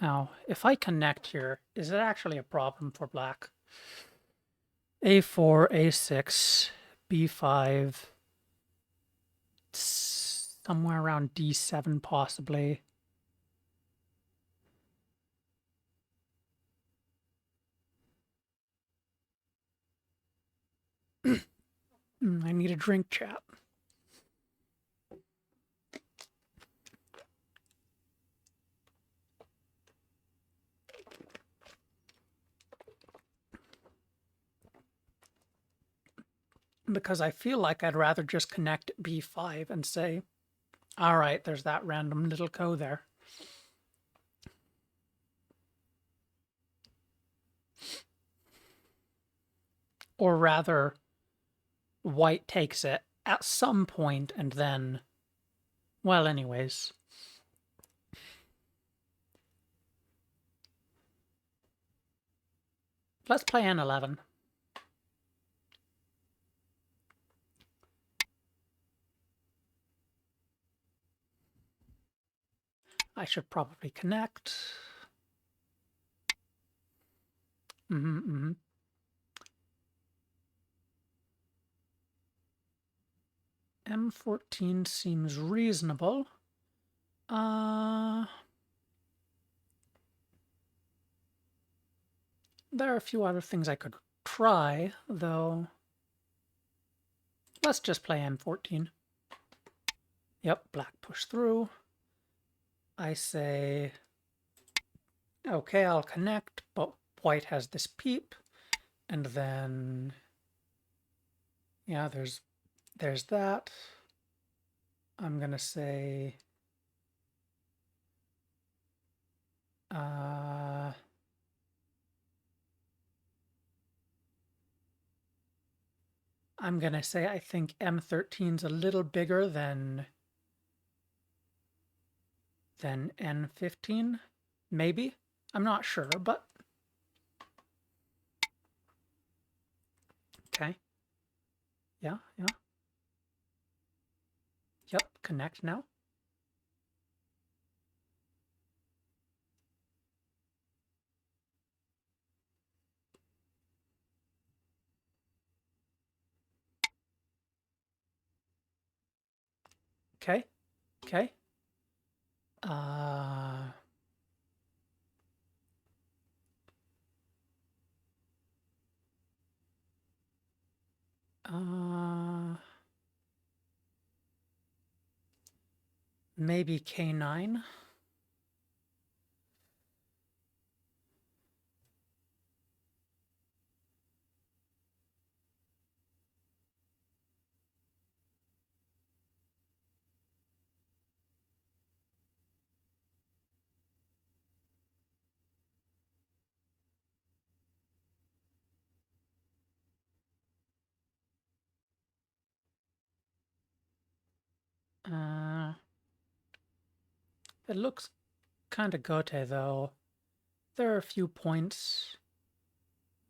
Now, if I connect here, is it actually a problem for black? A4, A6, B5, somewhere around D7 possibly. I need a drink, chat. Because I feel like I'd rather just connect B5 and say, all right, there's that random little co there. Or rather, white takes it at some point and then... Well, anyways. Let's play N11. I should probably connect. M14 seems reasonable. There are a few other things I could try, though. Let's just play M14. Yep, black push through. I say, okay, I'll connect, but white has this peep. And then, yeah, there's that. I'm going to say, I think M13's a little bigger than N15, maybe. I'm not sure, but okay. Yeah. Yep, connect now. Okay. Maybe K9. It looks kind of gote, though. There are a few points.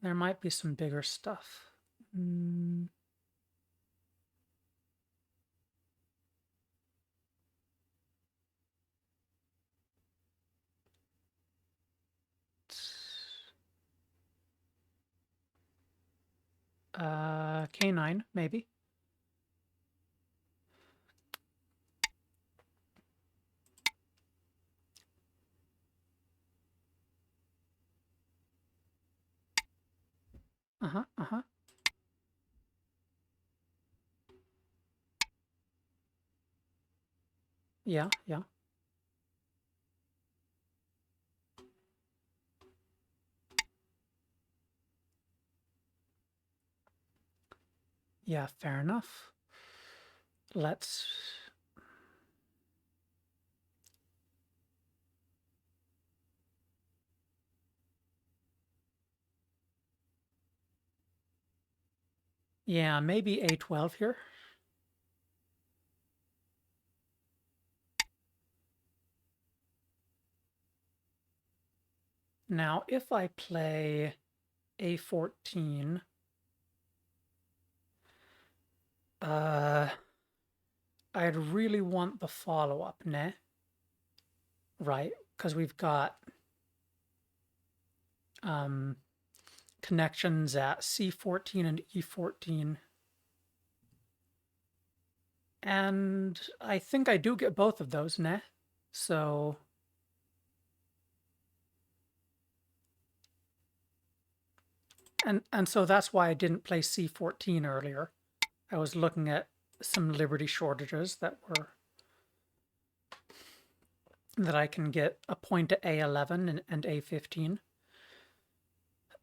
There might be some bigger stuff. K9, maybe. Yeah. Yeah, fair enough. Let's... Yeah, maybe A12 here. Now, if I play A14, I'd really want the follow-up, ne? Right, because we've got connections at C14 and E14. And I think I do get both of those, ne? So... And so that's why I didn't play C14 earlier. I was looking at some liberty shortages that I can get a point at A11 and A15.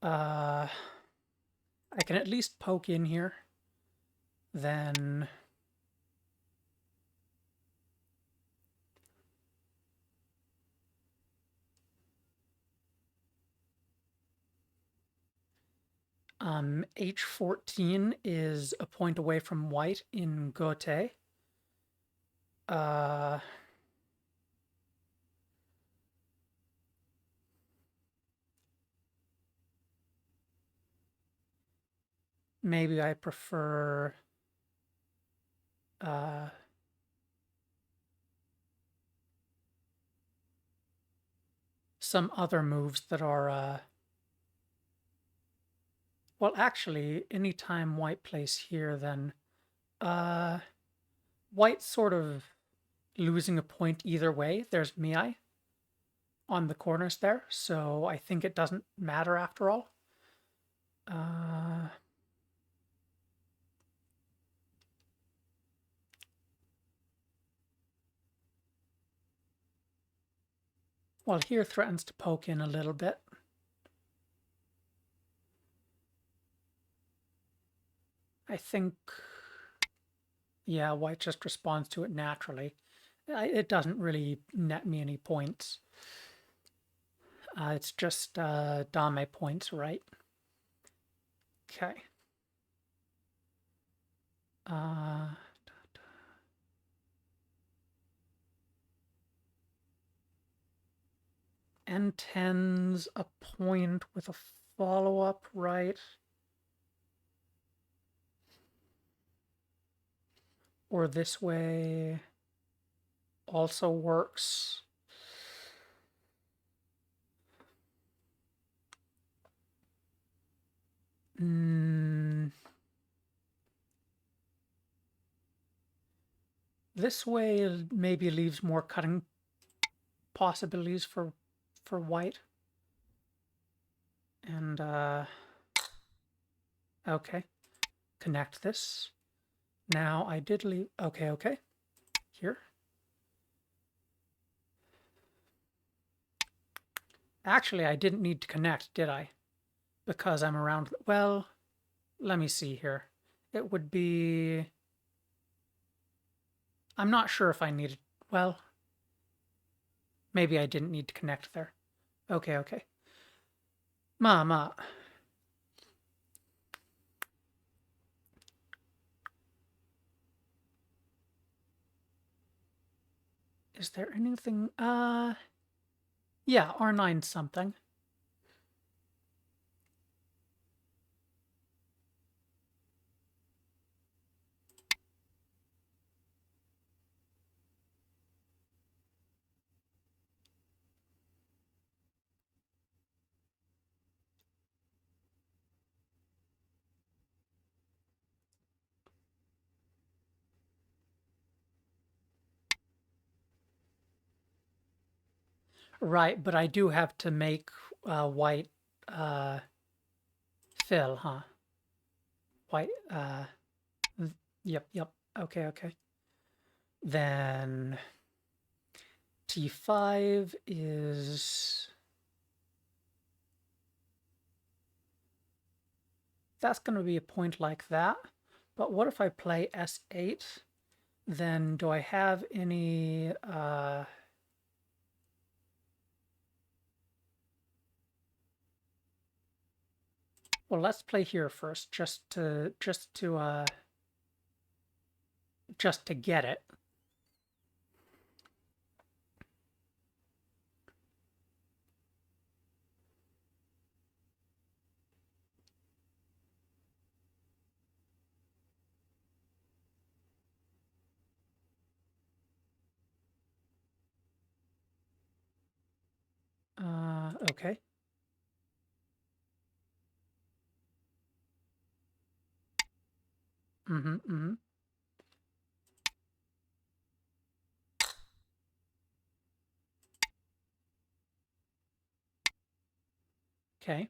I can at least poke in here. Then H14 is a point away from white in Gote. Maybe I prefer some other moves that are well, actually, anytime white plays here, then white's sort of losing a point either way. There's Miai on the corners there, so I think it doesn't matter after all. Well, here threatens to poke in a little bit. I think, yeah, white just responds to it naturally. It doesn't really net me any points. It's just dame points, right? Okay. N10's a point with a follow-up, right? Or this way also works. This way maybe leaves more cutting possibilities for white. And okay, connect this. Now I did leave. Okay. Here. Actually, I didn't need to connect, did I? Because I'm around. Well, let me see here. It would be. I'm not sure if I needed. Well, maybe I didn't need to connect there. Okay. Ma. Is there anything? Yeah, R9 something. Right, but I do have to make white fill, huh? White, yep. Okay. Then T5 is... That's going to be a point like that. But what if I play S8? Then do I have any... Well, let's play here first, just to get it. Okay. Okay.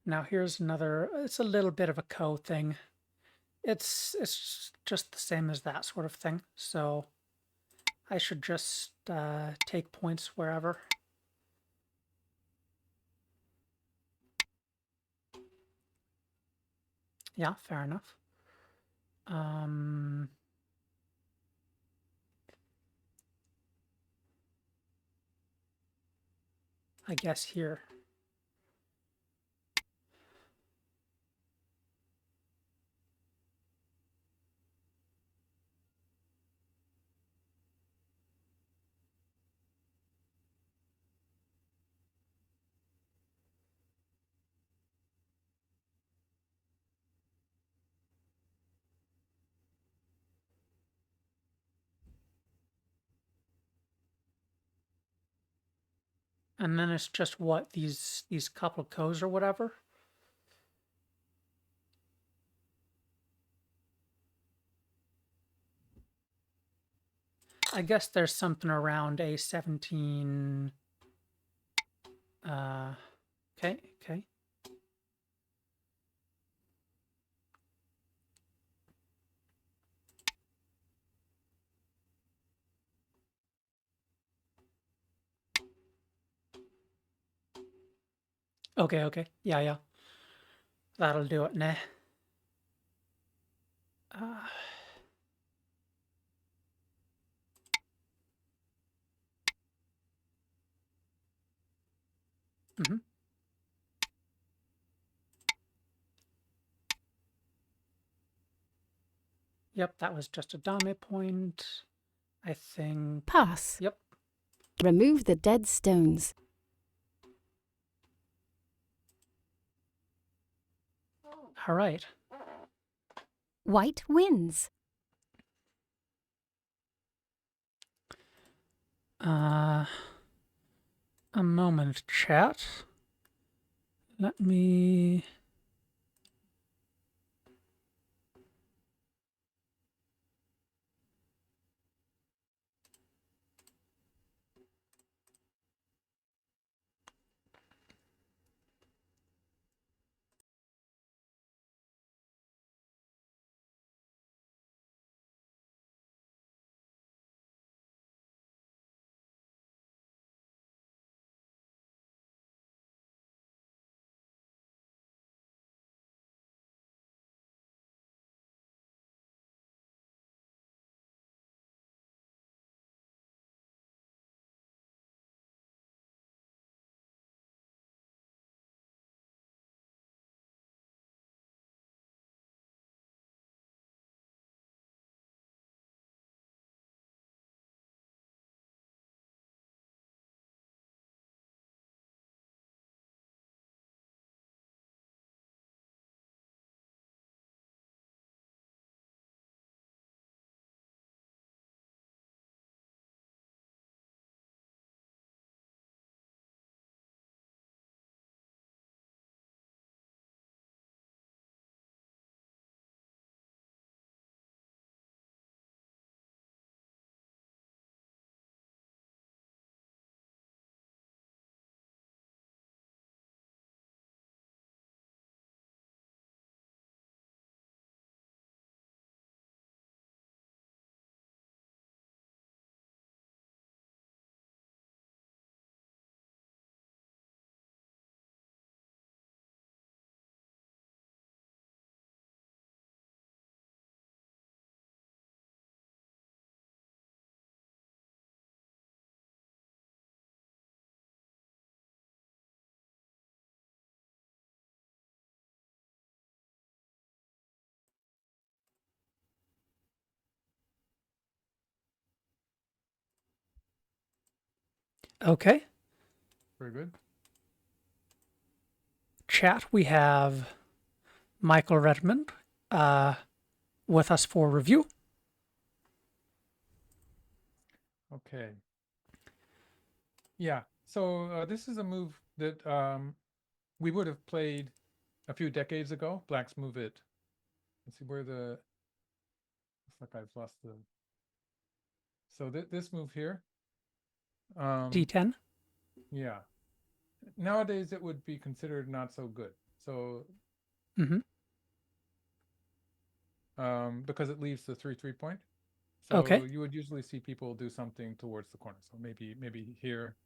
Now here's another, it's a little bit of a co thing. It's just the same as that sort of thing. So I should just take points wherever. Yeah, fair enough. I guess here. And then it's just what, these couple co's or whatever? I guess there's something around A17. Okay, okay. Okay, okay. Yeah, yeah. That'll do it, nah. Uh, mhm. Yep, that was just a dame point. I think. Pass. Yep. Remove the dead stones. All right. White wins. A moment, chat. Let me. Okay. Very good. Chat, we have Michael Redmond with us for review. Okay. Yeah. So this is a move that we would have played a few decades ago. Blacks move it. Let's see where the. Looks like I've lost the. So this move here. D10. Yeah. Nowadays it would be considered not so good. So Mm-hmm. because it leaves the 3 point. So Okay. you would usually see people do something towards the corner. So maybe here,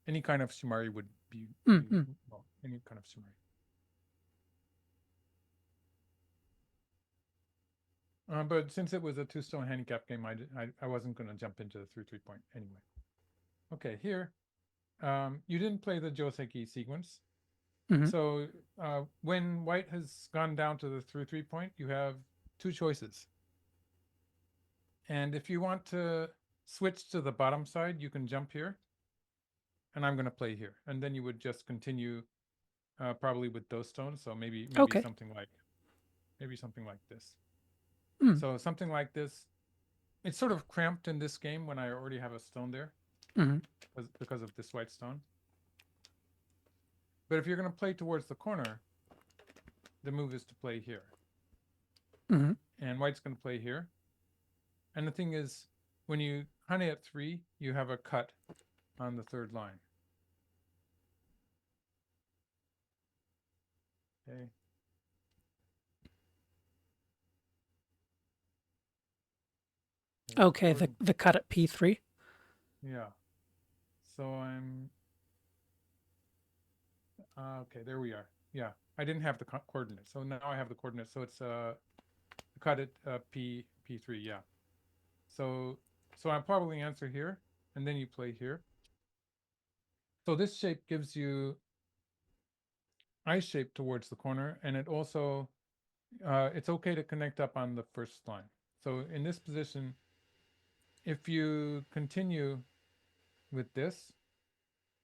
any kind of shimari would be Mm-hmm. well, any kind of shimari. But since it was a 2-stone handicap game, I wasn't going to jump into the 3 point anyway. Okay, here, you didn't play the Joseki sequence. Mm-hmm. So when white has gone down to the 3 point, you have two choices. And if you want to switch to the bottom side, you can jump here. And I'm going to play here. And then you would just continue probably with those stones. So maybe Okay. something like this. Mm. So something like this. It's sort of cramped in this game when I already have a stone there Mm-hmm. because of this white stone. But if you're going to play towards the corner, the move is to play here. Mm-hmm. And white's going to play here. And the thing is, when you honey at 3, you have a cut on the third line. Okay. Okay, the cut at P3. Yeah. So I'm okay, there we are. Yeah, I didn't have the coordinates, so now I have the coordinates. So it's cut at P3. Yeah. So I'll probably answer here, and then you play here. So this shape gives you I shape towards the corner, and it also it's okay to connect up on the first line. So in this position, if you continue with this,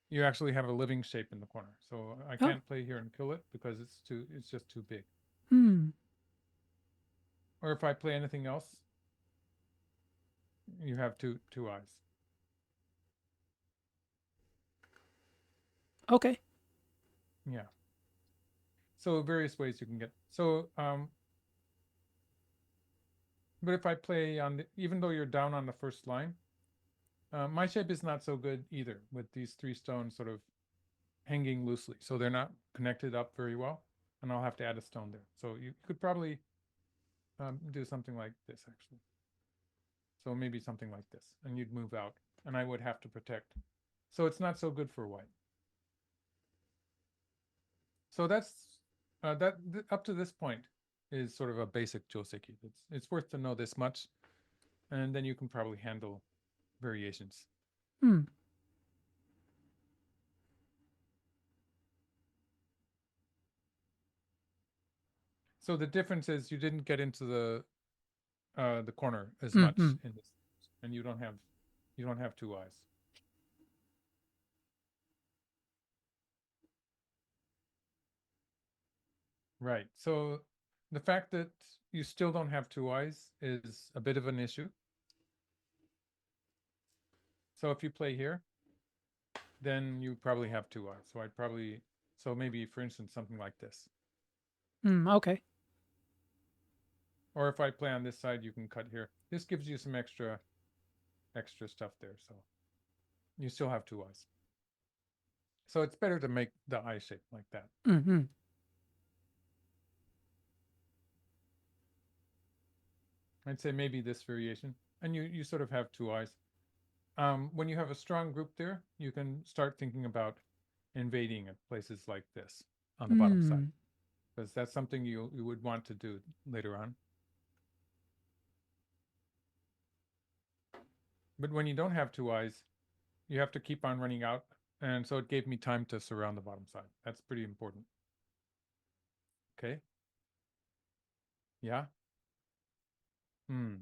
you actually have a living shape in the corner. So I Oh. can't play here and kill it because it's just too big. Hmm. Or if I play anything else, you have two eyes. Okay. Yeah. So various ways you can get. So but if I play on the, even though you're down on the first line, my shape is not so good either with these 3 stones sort of hanging loosely. So they're not connected up very well, and I'll have to add a stone there. So you could probably do something like this actually. So maybe something like this, and you'd move out, and I would have to protect. So it's not so good for white. So that's up to this point is sort of a basic joseki. It's worth to know this much, and then you can probably handle variations. Hmm. So the difference is you didn't get into the corner as much Mm-hmm. in this, and you don't have 2 eyes. Right. So the fact that you still don't have 2 eyes is a bit of an issue. So if you play here, then you probably have 2 eyes. So I'd probably, so maybe for instance something like this. Okay. Or if I play on this side, you can cut here. This gives you some extra stuff there. So you still have 2 eyes. So it's better to make the eye shape like that. Mm-hmm. I'd say maybe this variation. And you sort of have 2 eyes. When you have a strong group there, you can start thinking about invading at places like this on the bottom side. Because that's something you would want to do later on. But when you don't have 2 eyes, you have to keep on running out. And so it gave me time to surround the bottom side. That's pretty important. Okay. Yeah. Hmm.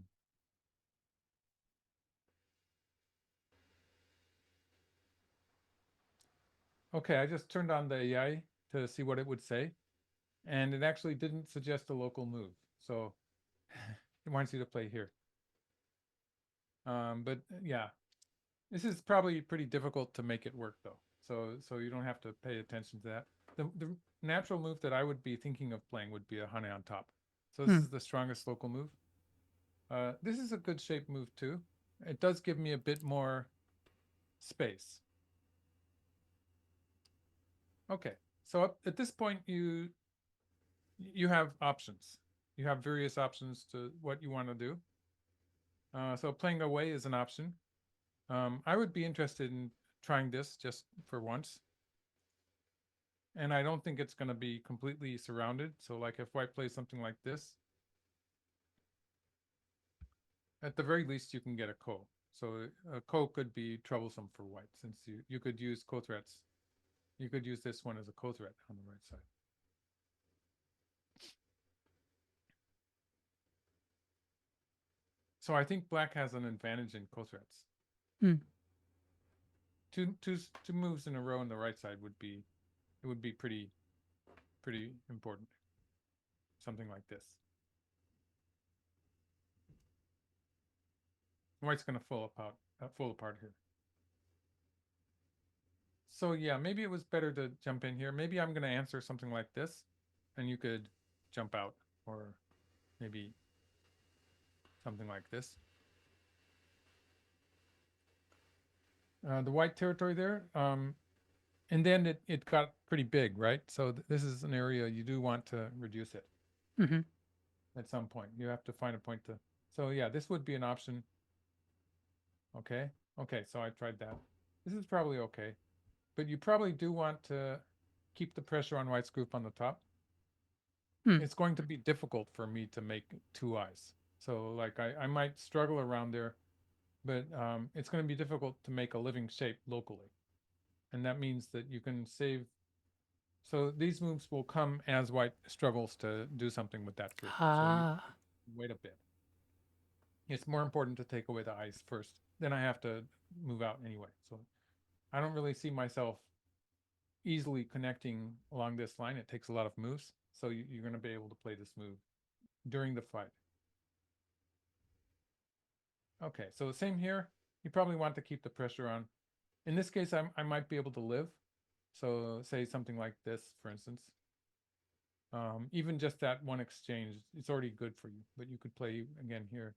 Okay, I just turned on the AI to see what it would say. And it actually didn't suggest a local move. So it wants you to play here. But yeah, this is probably pretty difficult to make it work though. So you don't have to pay attention to that. The natural move that I would be thinking of playing would be a Hane on top. So this is the strongest local move. This is a good shape move too. It does give me a bit more space. Okay, so at this point you have options. You have various options to what you want to do. So playing away is an option. I would be interested in trying this just for once. And I don't think it's going to be completely surrounded. So like if white plays something like this, at the very least you can get a ko. So a ko could be troublesome for white since you could use ko threats. You could use this one as a ko threat on the right side. So I think black has an advantage in ko threats. Two moves in a row on the right side would be pretty important. Something like this. White's going to fall apart here. So yeah, maybe it was better to jump in here. Maybe I'm going to answer something like this, and you could jump out, or maybe something like this. The white territory there, and then it got pretty big, right? So this is an area you do want to reduce it Mm-hmm. at some point. You have to find a point to. So yeah, this would be an option. Okay. Okay, so I tried that. This is probably okay. But you probably do want to keep the pressure on white's group on the top. Hmm. It's going to be difficult for me to make two eyes. So like I might struggle around there, but it's going to be difficult to make a living shape locally. And that means that you can save. So these moves will come as white struggles to do something with that group. So you Ah. wait a bit. It's more important to take away the eyes first. Then I have to move out anyway. So I don't really see myself easily connecting along this line. It takes a lot of moves. So you're going to be able to play this move during the fight. Okay, so the same here. You probably want to keep the pressure on. In this case, I might be able to live. So say something like this, for instance. Even just that one exchange, it's already good for you. But you could play again here.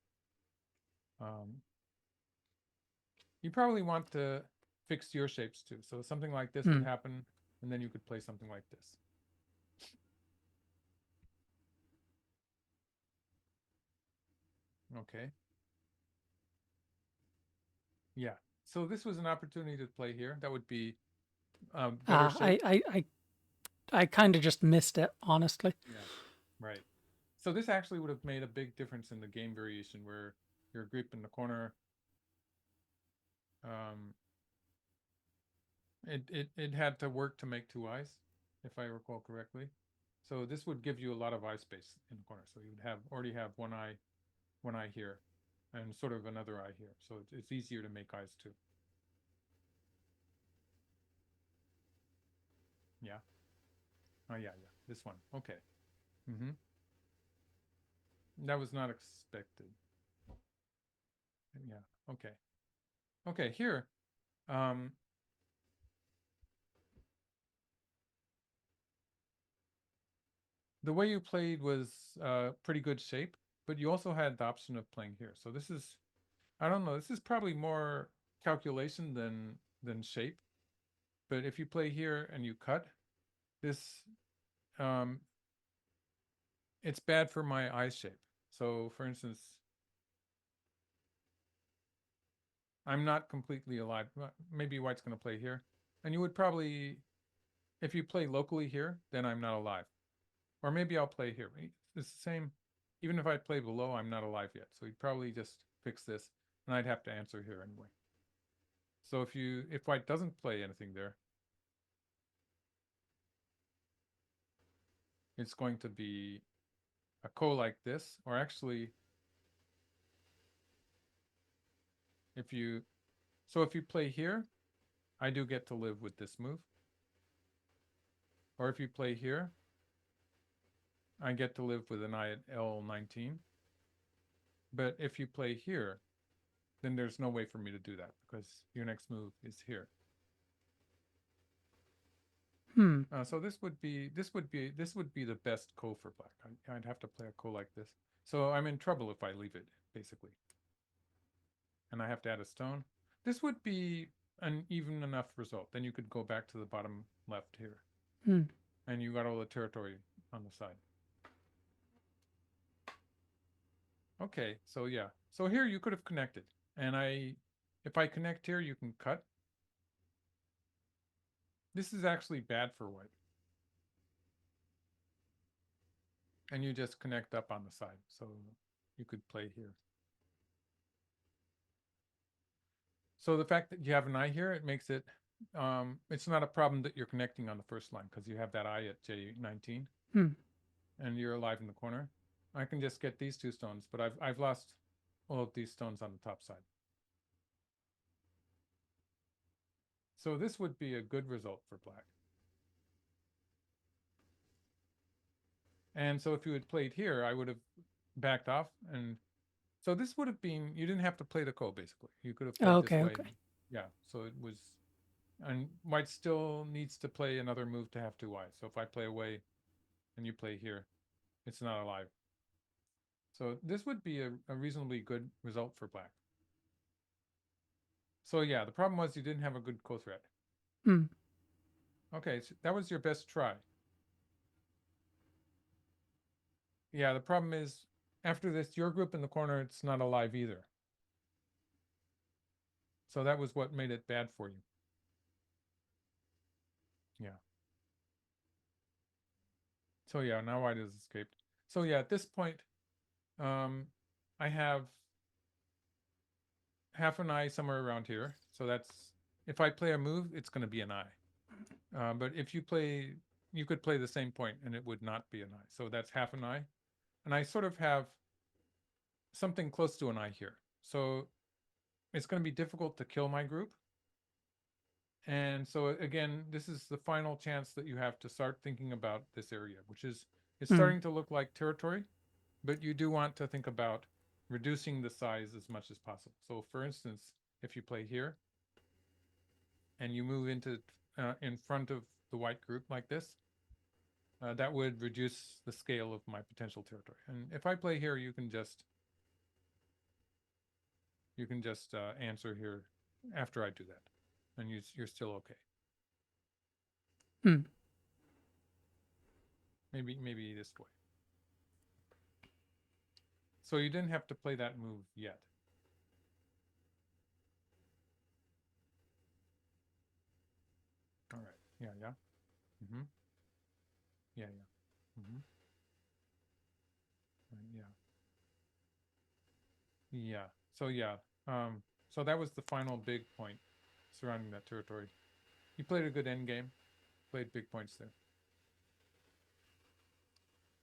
You probably want to fix your shapes too. So something like this would Hmm. happen, and then you could play something like this. Okay. Yeah. So this was an opportunity to play here. That would be better Ah. shape. I kind of just missed it, honestly. Yeah. Right. So this actually would have made a big difference in the game variation where your grip in the corner, um, it had to work to make two eyes, if I recall correctly. So this would give you a lot of eye space in the corner. So you would have already have one eye here, and sort of another eye here. So it's easier to make eyes too. Yeah. Oh yeah, yeah. This one. Okay. Mm-hmm. That was not expected. Yeah. Okay. Okay. Here, um, the way you played was pretty good shape, but you also had the option of playing here. So this is, I don't know, this is probably more calculation than shape. But if you play here and you cut, this, um, it's bad for my eye shape. So for instance, I'm not completely alive. Maybe white's going to play here. And you would probably, if you play locally here, then I'm not alive. Or maybe I'll play here. It's the same. Even if I play below, I'm not alive yet. So you'd probably just fix this, and I'd have to answer here anyway. So if white doesn't play anything there, it's going to be a ko like this, or actually, if you if you play here, I do get to live with this move. Or if you play here, I get to live with an eye at L19. But if you play here, then there's no way for me to do that because your next move is here. Hmm. So this would be the best ko for black. I'd have to play a ko like this. So I'm in trouble if I leave it, basically. And I have to add a stone. This would be an even enough result. Then you could go back to the bottom left here. Hmm. And you got all the territory on the side. Okay, so yeah. So here you could have connected. And if I connect here, you can cut. This is actually bad for white. And you just connect up on the side. So you could play here. So the fact that you have an eye here, it makes it, it's not a problem that you're connecting on the first line because you have that eye at J19 Hmm. and you're alive in the corner. I can just get these two stones, but I've lost all of these stones on the top side. So this would be a good result for black. And so if you had played here, I would have backed off. And so this would have been, you didn't have to play the ko basically. You could have played this Okay. way. Okay. Yeah. So it was, And white still needs to play another move to have 2 eyes. So if I play away and you play here, it's not alive. So this would be a reasonably good result for black. So yeah, the problem was you didn't have a good co-threat. Hmm. Okay, so that was your best try. Yeah, the problem is after this, your group in the corner, it's not alive either. So that was what made it bad for you. Yeah. So yeah, now white has escaped. So yeah, at this point, I have half an eye somewhere around here. So that's, if I play a move, it's going to be an eye. But if you play, you could play the same point and it would not be an eye. So that's half an eye. And I sort of have something close to an eye here. So it's going to be difficult to kill my group. And so again, this is the final chance that you have to start thinking about this area, which is, it's starting to look like territory, but you do want to think about reducing the size as much as possible. So for instance, if you play here and you move into in front of the white group like this, that would reduce the scale of my potential territory. And if I play here, you can just answer here after I do that, and you're still okay. Hmm. Maybe this way. So you didn't have to play that move yet. All right. Yeah. Yeah. Mm-hmm. Yeah. Yeah. Mm-hmm. Yeah. Yeah. So yeah. So that was the final big point surrounding that territory. You played a good end game. Played big points there.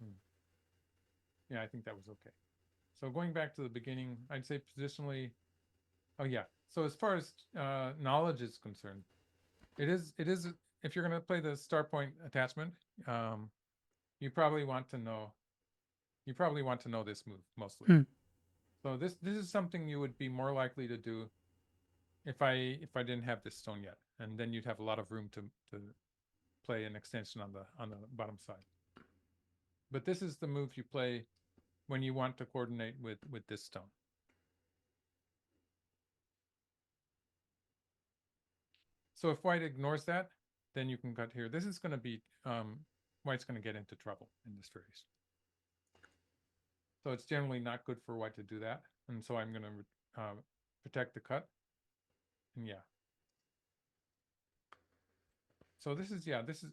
Hmm. Yeah, I think that was okay. So going back to the beginning, I'd say positionally. Oh yeah. So as far as knowledge is concerned, it is if you're going to play the star point attachment, you probably want to know this move mostly. Hmm. So this is something you would be more likely to do if I didn't have this stone yet, and then you'd have a lot of room to play an extension on the bottom side. But this is the move you play when you want to coordinate with this stone. So if white ignores that, then you can cut here. This is going to be white's going to get into trouble in this variation. So it's generally not good for white to do that, and so I'm going to protect the cut. And yeah. So this is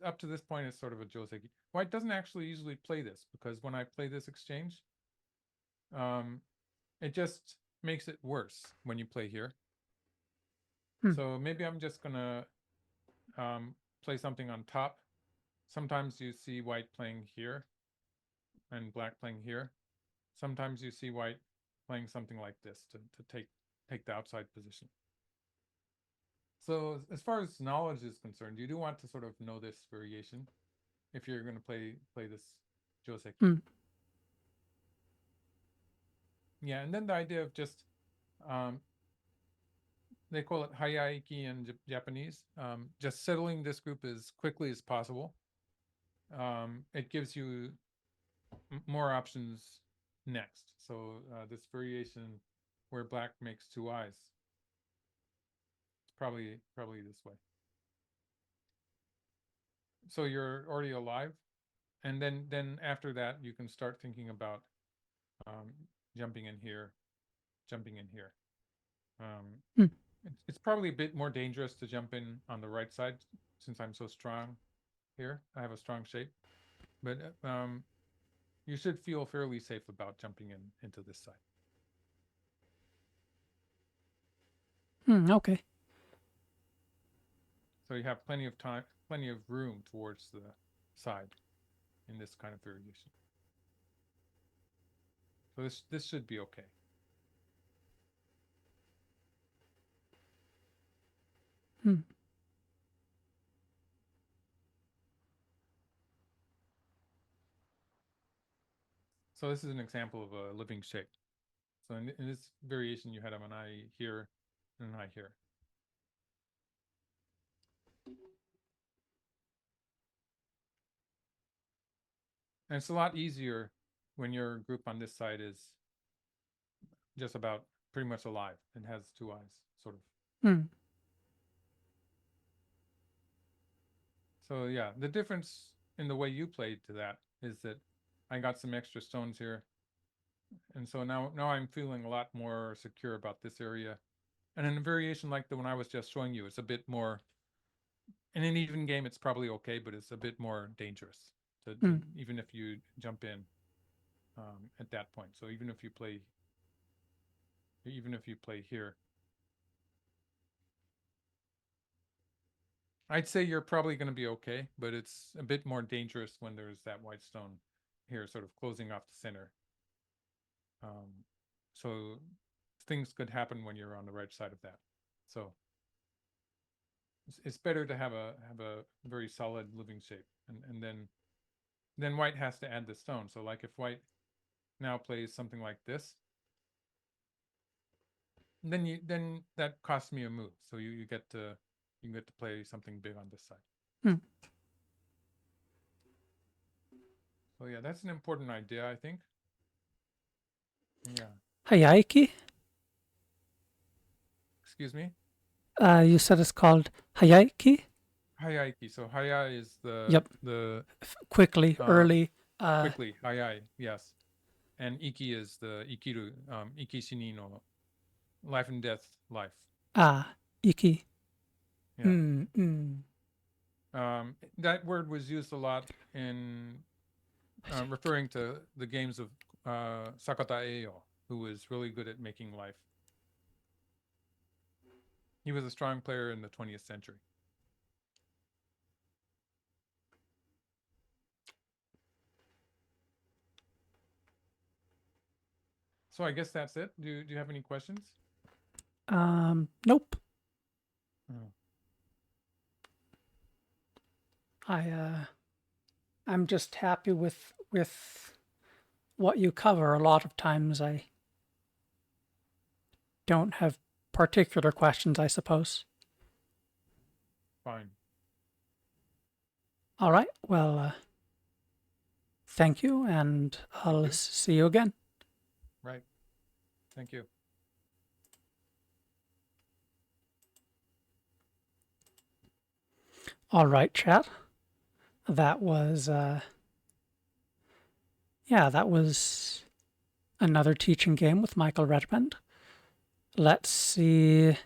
up to this point is sort of a joseki. White doesn't actually usually play this because when I play this exchange, it just makes it worse when you play here. So maybe I'm just gonna play something on top. Sometimes you see white playing here and black playing here. Sometimes you see white playing something like this to take the outside position. So as far as knowledge is concerned, you do want to sort of know this variation if you're going to play this joseki. Yeah, and then the idea of just they call it hayaiki in Japanese, just settling this group as quickly as possible. It gives you more options next. So this variation where black makes 2 eyes, it's probably this way. So you're already alive, and then after that you can start thinking about jumping in here, jumping in here. It's probably a bit more dangerous to jump in on the right side since I'm so strong here. I have a strong shape, but you should feel fairly safe about jumping into this side. Okay. So you have plenty of time, plenty of room towards the side in this kind of variation. So this should be okay. So this is an example of a living shape. So in this variation, you had an eye here and an eye here. And it's a lot easier when your group on this side is just about pretty much alive and has two eyes, sort of. Hmm. So yeah, the difference in the way you played to that is that I got some extra stones here. And so now I'm feeling a lot more secure about this area. And in a variation like the one I was just showing you, it's a bit more, in an even game, it's probably okay, but it's a bit more dangerous Hmm. even if you jump in at that point. So even if you play here, I'd say you're probably going to be okay, but it's a bit more dangerous when there's that white stone here, sort of closing off the center. So things could happen when you're on the right side of that. So it's better to have a very solid living shape, and then white has to add the stone. So like if white now plays something like this, then that costs me a move. So you get to play something big on this side. Hmm. So yeah, that's an important idea, I think. Yeah. Hayaiki? Excuse me. You said it's called Hayaiki? Hayaiki. So haya is Yep. the Quickly, early. quickly. Hayai, yes. And iki is the ikiru, iki shini no, life and death, life. Iki. Yeah. Mm. That word was used a lot in referring to the games of Sakata Eio, who was really good at making life. He was a strong player in the 20th century. So I guess that's it. Do you have any questions? Nope. Oh. I'm just happy with what you cover. A lot of times I don't have particular questions, I suppose. Fine. All right. Well, thank you, and I'll you. see you again. Right. Thank you. All right, chat. That was, that was another teaching game with Michael Redmond. Let's see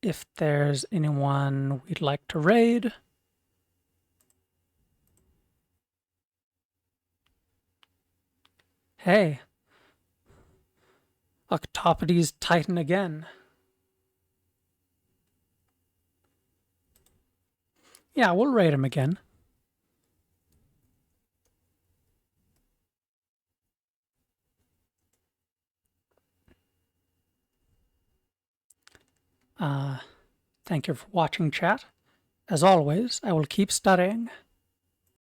if there's anyone we'd like to raid. Hey, Octopodes Titan again. Yeah, we'll raid him again. Thank you for watching, chat. As always, I will keep studying.